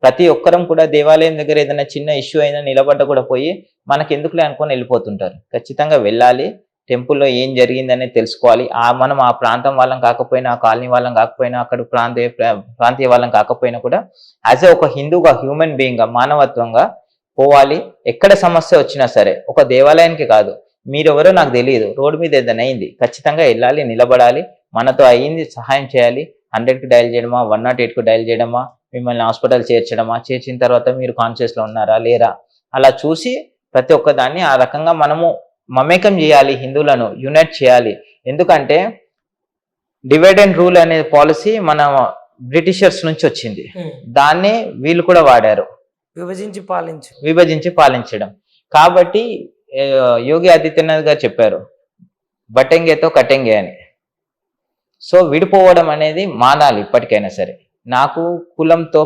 Speaker 2: ప్రతి ఒక్కరం కూడా దేవాలయం దగ్గర ఏదైనా చిన్న ఇష్యూ అయినా నిలబడ్డ కూడా పోయి మనకి ఎందుకులే అనుకొని వెళ్ళిపోతుంటారు. ఖచ్చితంగా వెళ్ళాలి, టెంపుల్లో ఏం జరిగిందనేది తెలుసుకోవాలి. మనం ఆ ప్రాంతం వాళ్ళం కాకపోయినా, ఆ కాలనీ వాళ్ళం కాకపోయినా, అక్కడ ప్రాంతీయ వాళ్ళం కాకపోయినా కూడా యాజ్ ఒక హిందూగా, హ్యూమన్ బీయింగ్గా, మానవత్వంగా పోవాలి. ఎక్కడ సమస్య వచ్చినా సరే, ఒక దేవాలయానికి కాదు, మీరెవరో నాకు తెలియదు, రోడ్డు మీద ఏదైనా అయింది, ఖచ్చితంగా వెళ్ళాలి, నిలబడాలి, మనతో అయ్యింది సహాయం చేయాలి. 100కి డయల్ చేయడమా, 108కు డయల్ చేయడమా, మిమ్మల్ని హాస్పిటల్ చేర్చడమా, చేర్చిన తర్వాత మీరు కాన్షియస్లో ఉన్నారా లేరా, అలా చూసి ప్రతి ఒక్క దాన్ని ఆ రకంగా మనము మమేకం చేయాలి, హిందువులను యునైట్ చేయాలి. ఎందుకంటే డివైడ్ అండ్ రూల్ అనే పాలసీ మన బ్రిటిషర్స్ నుంచి వచ్చింది. దాన్ని వీళ్ళు కూడా వాడారు, విభజించి పాలించడం. కాబట్టి యోగి ఆదిత్యనాథ్ గారు చెప్పారు బటెంగేతో కటెంగే అని. సో విడిపోవడం అనేది మానాలి ఇప్పటికైనా సరే. నాకు కులంతో,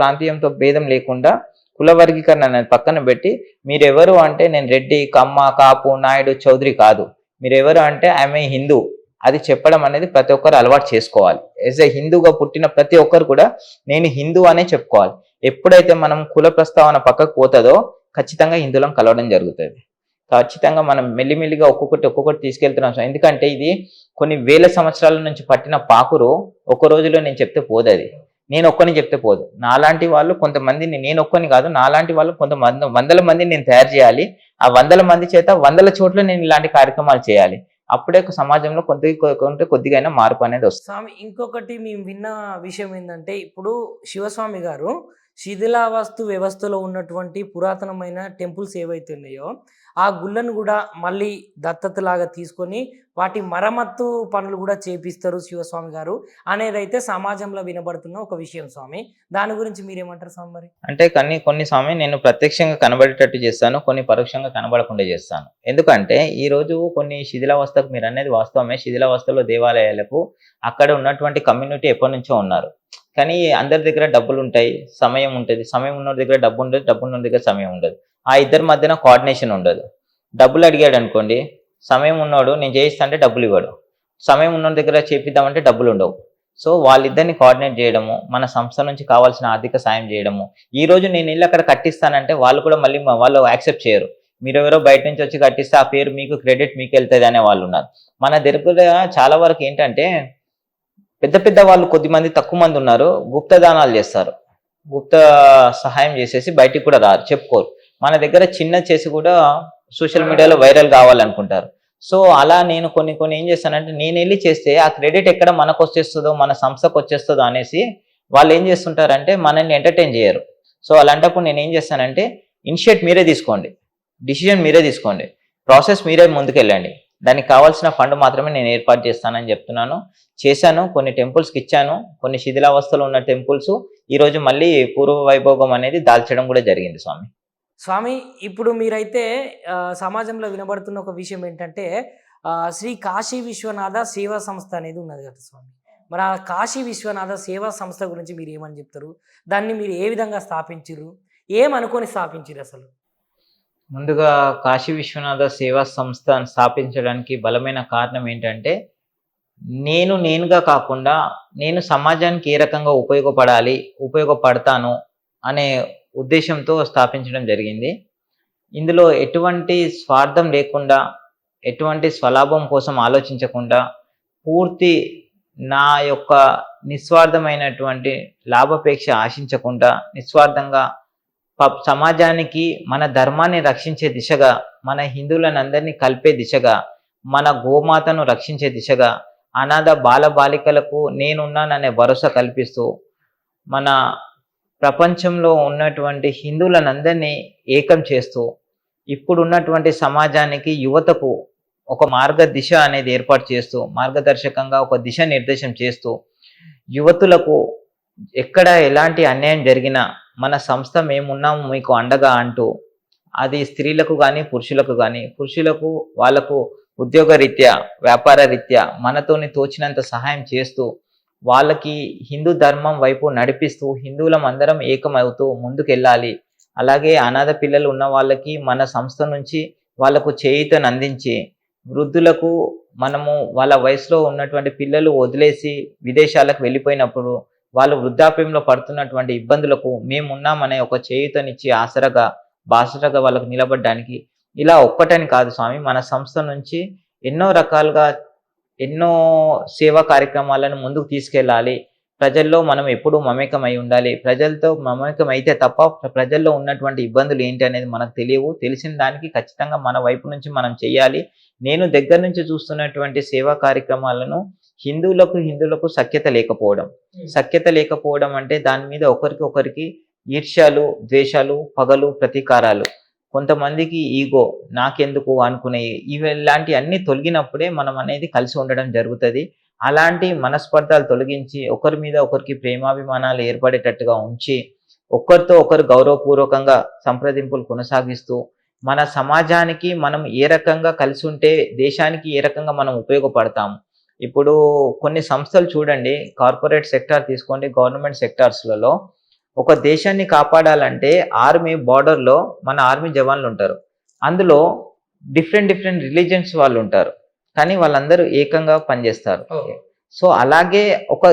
Speaker 2: ప్రాంతీయంతో భేదం లేకుండా కుల వర్గీకరణ అనేది పక్కన పెట్టి, మీరెవరు అంటే నేను రెడ్డి, కమ్మ, కాపు, నాయుడు, చౌదరి కాదు, మీరెవరు అంటే ఐఎమ్ ఏ హిందూ, అది చెప్పడం అనేది ప్రతి ఒక్కరు అలవాటు చేసుకోవాలి. యాజ్ ఏ హిందూగా పుట్టిన ప్రతి ఒక్కరు కూడా నేను హిందూ అనే చెప్పుకోవాలి. ఎప్పుడైతే మనం కుల ప్రస్తావన పక్కకు పోతుందో ఖచ్చితంగా హిందువులను కలవడం జరుగుతుంది. ఖచ్చితంగా మనం మెల్లిమెల్లిగా ఒక్కొక్కటి తీసుకెళ్తున్నాం. ఎందుకంటే ఇది కొన్ని వేల సంవత్సరాల నుంచి పట్టిన పాకురు ఒక రోజులో నేను చెప్తే పోదు. అది నేను ఒక్కని చెప్తే పోదు. నాలాంటి వాళ్ళు కొంతమందిని, నేను ఒక్కని కాదు, నాలాంటి వాళ్ళు వందల మందిని నేను తయారు చేయాలి. ఆ 100 మంది చేత 100 చోట్ల నేను ఇలాంటి కార్యక్రమాలు చేయాలి. అప్పుడే సమాజంలో కొద్దిగా మార్పు అనేది వస్తుంది.
Speaker 1: స్వామి, ఇంకొకటి మేము విన్న విషయం ఏంటంటే, ఇప్పుడు శివస్వామి గారు శిథిలావస్తు వ్యవస్థలో ఉన్నటువంటి పురాతనమైన టెంపుల్స్ ఏవైతే ఉన్నాయో ఆ గుళ్ళను కూడా మళ్ళీ దత్తతలాగా తీసుకొని వాటి మరమ్మత్తు పనులు కూడా చేపిస్తారు శివస్వామి గారు అనేదైతే సమాజంలో వినబడుతున్న ఒక విషయం స్వామి. దాని గురించి మీరేమంటారు స్వామి? మరి
Speaker 2: అంటే కొన్ని స్వామి నేను ప్రత్యక్షంగా కనబడేటట్టు చేస్తాను, కొన్ని పరోక్షంగా కనబడకుండా చేస్తాను. ఎందుకంటే ఈ రోజు కొన్ని శిథిలావస్థకు, మీరు అనేది వాస్తవమే, శిథిలావస్థలో దేవాలయాలకు అక్కడ ఉన్నటువంటి కమ్యూనిటీ ఎప్పటి నుంచో ఉన్నారు. కానీ అందరి దగ్గర డబ్బులు ఉంటాయి, సమయం ఉంటుంది. సమయం ఉన్న దగ్గర డబ్బు ఉండదు, డబ్బు ఉన్న దగ్గర సమయం ఉండదు. ఆ ఇద్దరి మధ్యన కోఆర్డినేషన్ ఉండదు. డబ్బులు అడిగాడు అనుకోండి, సమయం ఉన్నోడు నేను చేయిస్తా అంటే డబ్బులు ఇవ్వడు, సమయం ఉన్న దగ్గర చేపిద్దామంటే డబ్బులు ఉండవు. సో వాళ్ళిద్దరిని కోఆర్డినేట్ చేయడము, మన సంస్థ నుంచి కావాల్సిన ఆర్థిక సాయం చేయడము. ఈ రోజు నేను ఇల్లు అక్కడ కట్టిస్తానంటే వాళ్ళు కూడా మళ్ళీ వాళ్ళు యాక్సెప్ట్ చేయరు. మీరెవరో బయట నుంచి వచ్చి కట్టిస్తే ఆ పేరు మీకు, క్రెడిట్ మీకు వెళ్తుంది అనే వాళ్ళు ఉన్నారు. మన దగ్గర చాలా వరకు ఏంటంటే పెద్ద వాళ్ళు కొద్దిమంది, తక్కువ మంది ఉన్నారు, గుప్త దానాలు చేస్తారు, గుప్త సహాయం చేసేసి బయటికి కూడా రారు, చెప్పుకోరు. మన దగ్గర చిన్న చేసి కూడా సోషల్ మీడియాలో వైరల్ కావాలనుకుంటారు. సో అలా నేను కొన్ని ఏం చేస్తానంటే, నేను వెళ్ళి చేస్తే ఆ క్రెడిట్ ఎక్కడ మనకు వచ్చేస్తుందో, మన సంస్థకు వచ్చేస్తుందో అనేసి వాళ్ళు ఏం చేస్తుంటారంటే మనల్ని ఎంటర్టైన్ చేయరు. సో అలాంటప్పుడు నేను ఏం చేస్తానంటే, ఇనిషియేట్ మీరే తీసుకోండి, డిసిజన్ మీరే తీసుకోండి, ప్రాసెస్ మీరే ముందుకెళ్ళండి, దానికి కావాల్సిన ఫండ్ మాత్రమే నేను ఏర్పాటు చేస్తానని చెప్తున్నాను. చేశాను, కొన్ని టెంపుల్స్కి ఇచ్చాను. కొన్ని శిథిలావస్థలో ఉన్న టెంపుల్స్ ఈరోజు మళ్ళీ పూర్వ వైభోగం అనేది దాల్చడం కూడా జరిగింది స్వామి.
Speaker 1: స్వామి, ఇప్పుడు మీరైతే సమాజంలో వినబడుతున్న ఒక విషయం ఏంటంటే, శ్రీ కాశీ విశ్వనాథ సేవా సంస్థ అనేది ఉన్నది కదా స్వామి. మరి ఆ కాశీ విశ్వనాథ సేవా సంస్థ గురించి మీరు ఏమని చెప్తారు? దాన్ని మీరు ఏ విధంగా స్థాపించారు? ఏమనుకొని స్థాపించారు అసలు?
Speaker 2: ముందుగా కాశీ విశ్వనాథ సేవా సంస్థను స్థాపించడానికి బలమైన కారణం ఏంటంటే, నేనుగా కాకుండా నేను సమాజానికి ఏ రకంగా ఉపయోగపడతాను అనే ఉద్దేశంతో స్థాపించడం జరిగింది. ఇందులో ఎటువంటి స్వార్థం లేకుండా, ఎటువంటి స్వలాభం కోసం ఆలోచించకుండా, పూర్తి నా యొక్క నిస్వార్థమైనటువంటి లాభాపేక్ష ఆశించకుండా, నిస్వార్థంగా సమాజానికి మన ధర్మాన్ని రక్షించే దిశగా, మన హిందువులను అందరినీ కలిపే దిశగా, మన గోమాతను రక్షించే దిశగా, అనాథ బాలబాలికలకు నేనున్నాననే భరోసా కల్పిస్తూ, మన ప్రపంచంలో ఉన్నటువంటి హిందువులనందరినీ ఏకం చేస్తూ, ఇప్పుడున్నటువంటి సమాజానికి, యువతకు ఒక దిశ అనేది ఏర్పాటు చేస్తూ, మార్గదర్శకంగా ఒక దిశ నిర్దేశం చేస్తూ, యువతులకు ఎక్కడ ఎలాంటి అన్యాయం జరిగినా మన సంస్థ మేమున్నాము మీకు అండగా అంటూ, అది స్త్రీలకు కానీ పురుషులకు కానీ, పురుషులకు వాళ్ళకు ఉద్యోగ రీత్యా, వ్యాపార రీత్యా మనతోని తోచినంత సహాయం చేస్తూ, వాళ్ళకి హిందూ ధర్మం వైపు నడిపిస్తూ, హిందువులం అందరం ఏకమవుతూ ముందుకెళ్ళాలి. అలాగే అనాథ పిల్లలు ఉన్న వాళ్ళకి మన సంస్థ నుంచి వాళ్ళకు చేయూతను అందించి, వృద్ధులకు మనము వాళ్ళ వయసులో ఉన్నటువంటి పిల్లలు వదిలేసి విదేశాలకు వెళ్ళిపోయినప్పుడు వాళ్ళు వృద్ధాప్యంలో పడుతున్నటువంటి ఇబ్బందులకు మేమున్నామనే ఒక చేయూతనిచ్చి బాసటగా వాళ్ళకు నిలబడడానికి ఇలా ఒక్కటని కాదు స్వామి, మన సంస్థ నుంచి ఎన్నో రకాలుగా ఎన్నో సేవా కార్యక్రమాలను ముందుకు తీసుకెళ్ళాలి. ప్రజల్లో మనం ఎప్పుడూ మమేకమై ఉండాలి. ప్రజలతో మమేకం అయితే తప్ప ప్రజల్లో ఉన్నటువంటి ఇబ్బందులు ఏంటి అనేది మనకు తెలియవు. తెలిసిన దానికి ఖచ్చితంగా మన వైపు నుంచి మనం చేయాలి. నేను దగ్గర నుంచి చూస్తున్నటువంటి సేవా కార్యక్రమాలను హిందువులకు సఖ్యత లేకపోవడం అంటే దాని మీద ఒకరికి ఈర్ష్యాలు, ద్వేషాలు, పగలు, ప్రతీకారాలు, కొంతమందికి ఈగో, నాకెందుకు అనుకునే ఇలాంటి అన్ని తొలగినప్పుడే మనం అనేది కలిసి ఉండడం జరుగుతుంది. అలాంటి మనస్పర్ధలు తొలగించి ఒకరి మీద ఒకరికి ప్రేమాభిమానాలు ఏర్పడేటట్టుగా ఉంచి ఒకరితో ఒకరు గౌరవపూర్వకంగా సంప్రదింపులు కొనసాగిస్తూ మన సమాజానికి మనం ఏ రకంగా కలిసి ఉంటే దేశానికి ఏ రకంగా మనం ఉపయోగపడతాము. ఇప్పుడు కొన్ని సంస్థలు చూడండి, కార్పొరేట్ సెక్టార్ తీసుకోండి, గవర్నమెంట్ సెక్టార్స్లలో ఒక దేశాన్ని కాపాడాలంటే ఆర్మీ బార్డర్లో మన ఆర్మీ జవాన్లు ఉంటారు. అందులో డిఫరెంట్ రిలీజియన్స్ వాళ్ళు ఉంటారు, కానీ వాళ్ళందరూ ఏకంగా పనిచేస్తారు. సో అలాగే ఒక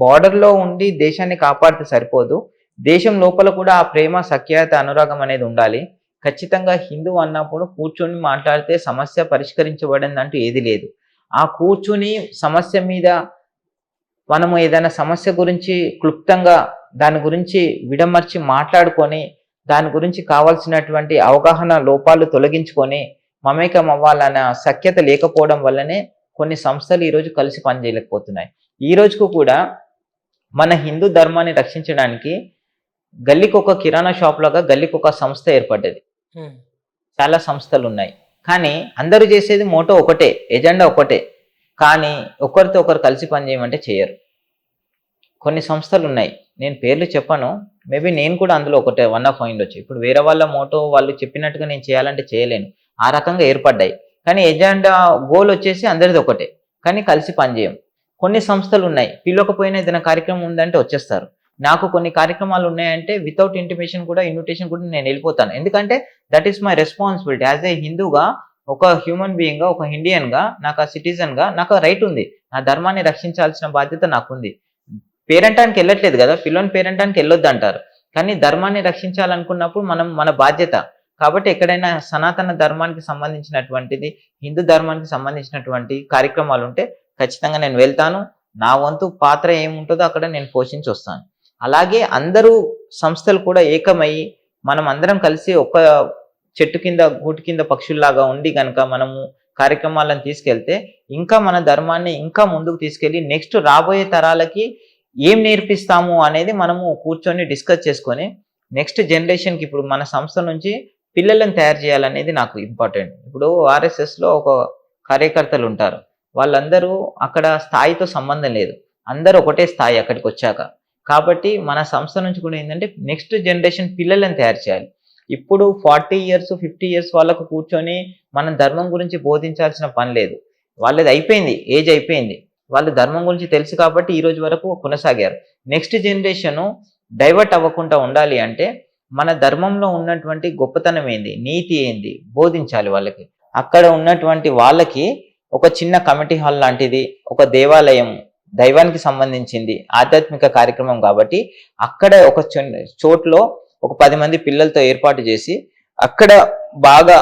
Speaker 2: బార్డర్లో ఉండి దేశాన్ని కాపాడితే సరిపోదు, దేశం లోపల కూడా ఆ ప్రేమ, సఖ్యత, అనురాగం అనేది ఉండాలి. ఖచ్చితంగా హిందూ అన్నప్పుడు కూర్చొని మాట్లాడితే సమస్య పరిష్కరించబడిందంటూ ఏది లేదు. ఆ కూర్చుని సమస్య మీద మనము ఏదైనా సమస్య గురించి క్లుప్తంగా దాని గురించి విడమర్చి మాట్లాడుకొని దాని గురించి కావాల్సినటువంటి అవగాహన లోపాలు తొలగించుకొని మమేకం అవ్వాలన్న సఖ్యత లేకపోవడం వల్లనే కొన్ని సంస్థలు ఈరోజు కలిసి పనిచేయలేకపోతున్నాయి. ఈ రోజుకు కూడా మన హిందూ ధర్మాన్ని రక్షించడానికి గల్లీకి ఒక కిరాణా షాప్ లాగా గల్లీకి ఒక సంస్థ ఏర్పడ్డది. చాలా సంస్థలు ఉన్నాయి, కానీ అందరూ చేసేది మోటో ఒకటే, ఎజెండా ఒకటే, కానీ ఒకరితో ఒకరు కలిసి పనిచేయమంటే చేయరు. కొన్ని సంస్థలు ఉన్నాయి, నేను పేర్లు చెప్పను, మేబీ నేను కూడా అందులో ఒకటే వన్ ఆఫ్ అయిండొచ్చు. ఇప్పుడు వేరే వాళ్ళ మోటో వాళ్ళు చెప్పినట్టుగా నేను చేయాలంటే చేయలేను, ఆ రకంగా ఏర్పడ్డాయి. కానీ ఎజెండా గోల్ వచ్చేసి అందరిది ఒకటే, కానీ కలిసి పనిచేయం. కొన్ని సంస్థలు ఉన్నాయి, పిలవకపోయినా ఏదైనా కార్యక్రమం ఉందంటే వచ్చేస్తారు. నాకు కొన్ని కార్యక్రమాలు ఉన్నాయంటే వితౌట్ ఇన్విటేషన్ కూడా నేను వెళ్ళిపోతాను. ఎందుకంటే that is my responsibility as a హిందూగా, ఒక హ్యూమన్ బీయింగ్గా, ఒక ఇండియన్గా, నాకు ఆ సిటిజన్గా నాకు రైట్ ఉంది. నా ధర్మాన్ని రక్షించాల్సిన బాధ్యత నాకుంది. పేరెంటానికి వెళ్ళట్లేదు కదా, పిల్లని పేరెంటానికి వెళ్ళొద్దు అంటారు, కానీ ధర్మాన్ని రక్షించాలనుకున్నప్పుడు మన బాధ్యత. కాబట్టి ఎక్కడైనా సనాతన ధర్మానికి సంబంధించినటువంటిది, హిందూ ధర్మానికి సంబంధించినటువంటి కార్యక్రమాలు ఉంటే ఖచ్చితంగా నేను వెళ్తాను. నా వంతు పాత్ర ఏముంటుందో అక్కడ నేను పోషించి వస్తాను. అలాగే అందరూ సంస్థలు కూడా ఏకమయ్యి మనం అందరం కలిసి ఒక చెట్టు కింద గూటి కింద పక్షుల్లాగా ఉండి కనుక మనము కార్యక్రమాలను తీసుకెళ్తే ఇంకా మన ధర్మాన్ని ఇంకా ముందుకు తీసుకెళ్ళి నెక్స్ట్ రాబోయే తరాలకి ఏం నేర్పిస్తాము అనేది మనము కూర్చొని డిస్కస్ చేసుకొని నెక్స్ట్ జనరేషన్కి ఇప్పుడు మన సంస్థ నుంచి పిల్లలను తయారు చేయాలనేది నాకు ఇంపార్టెంట్. ఇప్పుడు ఆర్ఎస్ఎస్లో ఒక కార్యకర్తలు ఉంటారు, వాళ్ళందరూ అక్కడ స్థాయితో సంబంధం లేదు, అందరూ ఒకటే స్థాయి అక్కడికి వచ్చాక. కాబట్టి మన సంస్థ నుంచి కూడా ఏంటంటే నెక్స్ట్ జనరేషన్ పిల్లలను తయారు చేయాలి. ఇప్పుడు 40 years 50 years వాళ్ళకు కూర్చొని మనం ధర్మం గురించి బోధించాల్సిన పని లేదు, వాళ్ళది అయిపోయింది, ఏజ్ అయిపోయింది, వాళ్ళు ధర్మం గురించి తెలుసు కాబట్టి ఈ రోజు వరకు కొనసాగారు. నెక్స్ట్ జనరేషన్ డైవర్ట్ అవ్వకుండా ఉండాలి అంటే మన ధర్మంలో ఉన్నటువంటి గొప్పతనం ఏంది, నీతి ఏంది బోధించాలి వాళ్ళకి. అక్కడ ఉన్నటువంటి వాళ్ళకి ఒక చిన్న కమిటీ హాల్ లాంటిది, ఒక దేవాలయం, దైవానికి సంబంధించింది ఆధ్యాత్మిక కార్యక్రమం కాబట్టి అక్కడ ఒక చోట్లో ఒక 10 మంది పిల్లలతో ఏర్పాటు చేసి అక్కడ బాగా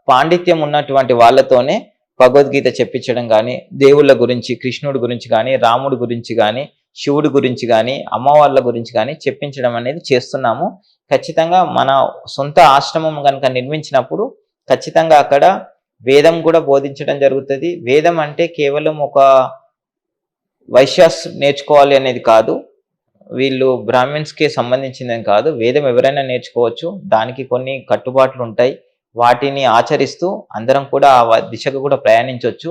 Speaker 2: పాండిత్యం ఉన్నటువంటి వాళ్ళతోనే భగవద్గీత చెప్పించడం కానీ, దేవుళ్ళ గురించి, కృష్ణుడి గురించి కానీ, రాముడి గురించి కానీ, శివుడి గురించి కానీ, అమ్మవార్ల గురించి కానీ చెప్పించడం అనేది చేస్తున్నాము. ఖచ్చితంగా మన సొంత ఆశ్రమం కనుక నిర్మించినప్పుడు ఖచ్చితంగా అక్కడ వేదం కూడా బోధించడం జరుగుతుంది. వేదం అంటే కేవలం ఒక వైశ్యాస్ నేర్చుకోవాలి అనేది కాదు, వీళ్ళు బ్రాహ్మిన్స్కి సంబంధించిందని కాదు, వేదం ఎవరైనా నేర్చుకోవచ్చు. దానికి కొన్ని కట్టుబాట్లు ఉంటాయి, వాటిని ఆచరిస్తూ అందరం కూడా ఆ దిశగా కూడా ప్రయాణించవచ్చు.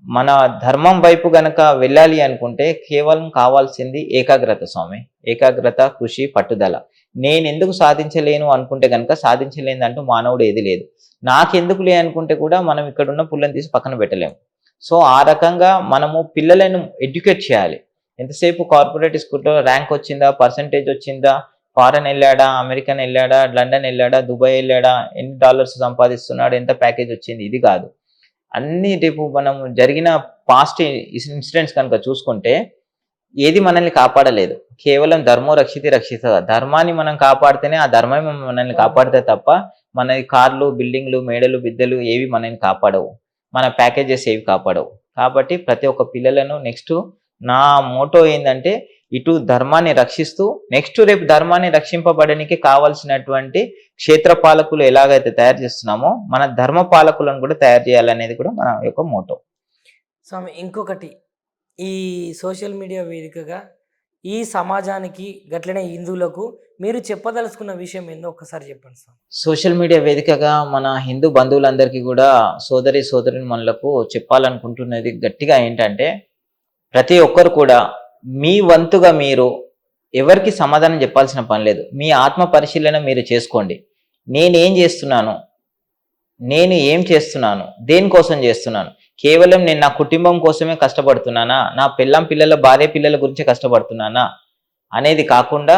Speaker 2: మన ధర్మం వైపు గనక వెళ్ళాలి అనుకుంటే కేవలం కావాల్సింది ఏకాగ్రత స్వామి, ఏకాగ్రత, కృషి, పట్టుదల. నేను ఎందుకు సాధించలేను అనుకుంటే కనుక సాధించలేదంటూ మానవుడు ఏది లేదు. నాకెందుకులే అనుకుంటే కూడా మనం ఇక్కడ ఉన్న పుల్లని తీసి పక్కన పెట్టలేము. సో ఆ రకంగా మనము పిల్లలను ఎడ్యుకేట్ చేయాలి. ఎంతసేపు కార్పొరేట్ స్కూల్లో ర్యాంక్ వచ్చిందా, పర్సంటేజ్ వచ్చిందా, ఫారెన్ వెళ్ళాడా, అమెరికన్ వెళ్ళాడా, లండన్ వెళ్ళాడా, దుబాయ్ వెళ్ళాడా, ఎన్ని డాలర్స్ సంపాదిస్తున్నాడు, ఎంత ప్యాకేజ్ వచ్చింది, ఇది కాదు. అన్ని రేపు మనం జరిగిన పాస్ట్ ఇన్సిడెంట్స్ కనుక చూసుకుంటే ఏది మనల్ని కాపాడలేదు. కేవలం ధర్మో రక్షిత రక్షిత, ధర్మాన్ని మనం కాపాడితేనే ఆ ధర్మం మనల్ని కాపాడితే తప్ప మన కార్లు, బిల్డింగ్లు, మేడలు, బిద్దెలు ఏవి మనల్ని కాపాడవు, మన ప్యాకేజెస్ ఏవి కాపాడవు. కాబట్టి ప్రతి ఒక్క పిల్లలను నెక్స్ట్ నా మోటో ఏంటంటే ఇటు ధర్మాన్ని రక్షిస్తూ నెక్స్ట్ రేపు ధర్మాన్ని రక్షింపబడడానికి కావాల్సినటువంటి క్షేత్ర పాలకులు ఎలాగైతే తయారు చేస్తున్నామో మన ధర్మ పాలకులను కూడా తయారు చేయాలనేది కూడా మన యొక్క మోటో.
Speaker 1: స్వామి ఇంకొకటి, ఈ సోషల్ మీడియా వేదికగా ఈ సమాజానికి గట్లనే హిందువులకు మీరు చెప్పదలుచుకున్న విషయం ఏందో ఒక్కసారి చెప్పండి స్వామి.
Speaker 2: సోషల్ మీడియా వేదికగా మన హిందూ బంధువులందరికీ కూడా సోదరులకు చెప్పాలనుకుంటున్నది గట్టిగా ఏంటంటే ప్రతి ఒక్కరు కూడా మీ వంతుగా మీరు ఎవరికి సమాధానం చెప్పాల్సిన పని లేదు. మీ ఆత్మ పరిశీలన మీరు చేసుకోండి. నేనేం చేస్తున్నాను, నేను ఏం చేస్తున్నాను, దేనికోసం చేస్తున్నాను, కేవలం నేను నా కుటుంబం కోసమే కష్టపడుతున్నానా, నా పిల్లల భార్య పిల్లల గురించి కష్టపడుతున్నానా అనేది కాకుండా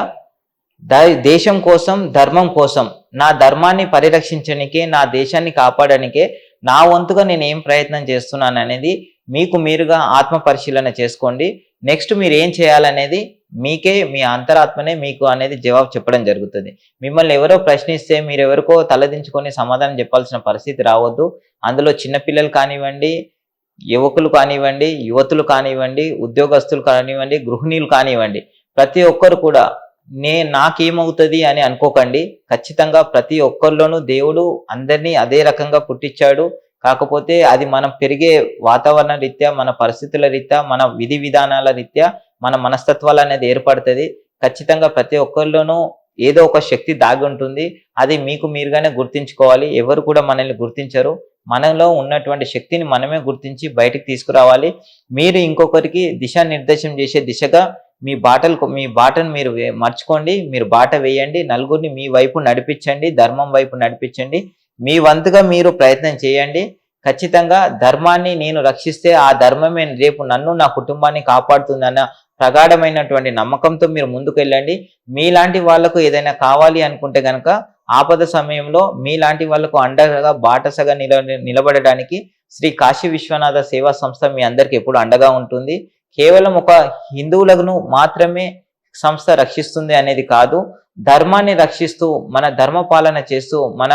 Speaker 2: దేశం కోసం, ధర్మం కోసం, నా ధర్మాన్ని పరిరక్షించడానికే, నా దేశాన్ని కాపాడడానికే నా వంతుగా నేను ఏం ప్రయత్నం చేస్తున్నాను అనేది మీకు మీరుగా ఆత్మ పరిశీలన చేసుకోండి. నెక్స్ట్ మీరు ఏం చేయాలనేది మీకే, మీ అంతరాత్మనే మీకు అనేది జవాబు చెప్పడం జరుగుతుంది. మిమ్మల్ని ఎవరో ప్రశ్నిస్తే మీరు ఎవరికో తలదించుకొని సమాధానం చెప్పాల్సిన పరిస్థితి రావద్దు. అందులో చిన్నపిల్లలు కానివ్వండి, యువకులు కానివ్వండి, యువతులు కానివ్వండి, ఉద్యోగస్తులు కానివ్వండి, గృహిణీలు కానివ్వండి, ప్రతి ఒక్కరు కూడా నాకేమవుతుంది అని అనుకోకండి. ఖచ్చితంగా ప్రతి ఒక్కరిలోనూ దేవుడు అందరినీ అదే రకంగా పుట్టించాడు. కాకపోతే అది మనం పెరిగే వాతావరణ రీత్యా, మన పరిస్థితుల రీత్యా, మన విధి విధానాల రీత్యా మన మనస్తత్వాలు అనేది ఏర్పడుతుంది. ఖచ్చితంగా ప్రతి ఒక్కరిలోనూ ఏదో ఒక శక్తి దాగి ఉంటుంది. అది మీకు మీరుగానే గుర్తించుకోవాలి. ఎవరు కూడా మనల్ని గుర్తించరు. మనలో ఉన్నటువంటి శక్తిని మనమే గుర్తించి బయటికి తీసుకురావాలి. మీరు ఇంకొకరికి దిశానిర్దేశం చేసే దిశగా మీ బాటను మీరు మర్చుకోండి. మీరు బాట వేయండి, నలుగురిని మీ వైపు నడిపించండి, ధర్మం వైపు నడిపించండి. మీ వంతుగా మీరు ప్రయత్నం చేయండి. ఖచ్చితంగా ధర్మాన్ని నేను రక్షిస్తే ఆ ధర్మమే రేపు నన్ను, నా కుటుంబాన్ని కాపాడుతుందన్న ప్రగాఢమైనటువంటి నమ్మకంతో మీరు ముందుకు వెళ్ళండి. మీలాంటి వాళ్లకు ఏదైనా కావాలి అనుకుంటే గనక ఆపద సమయంలో మీలాంటి వాళ్లకు అండగా బాటసగా నిలబడడానికి శ్రీ కాశీ విశ్వనాథ సేవా సంస్థ మీ అందరికి ఎప్పుడు అండగా ఉంటుంది. కేవలం ఒక హిందువులను మాత్రమే సంస్థ రక్షిస్తుంది అనేది కాదు, ధర్మాన్ని రక్షిస్తూ మన ధర్మ పాలన చేస్తూ మన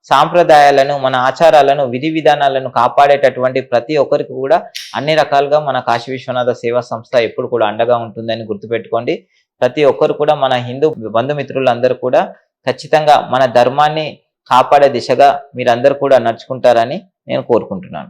Speaker 2: సాంప్రదాయాలను, మన ఆచారాలను, విధి విధానాలను కాపాడేటటువంటి ప్రతి ఒక్కరికి కూడా అన్ని రకాలుగా మన కాశీ విశ్వనాథ సేవా సంస్థ ఎప్పుడు కూడా అండగా ఉంటుందని గుర్తుపెట్టుకోండి. ప్రతి ఒక్కరు కూడా మన హిందూ బంధుమిత్రులందరూ కూడా ఖచ్చితంగా మన ధర్మాన్ని కాపాడే దిశగా మీరందరూ కూడా నడుచుకుంటారని నేను కోరుకుంటున్నాను.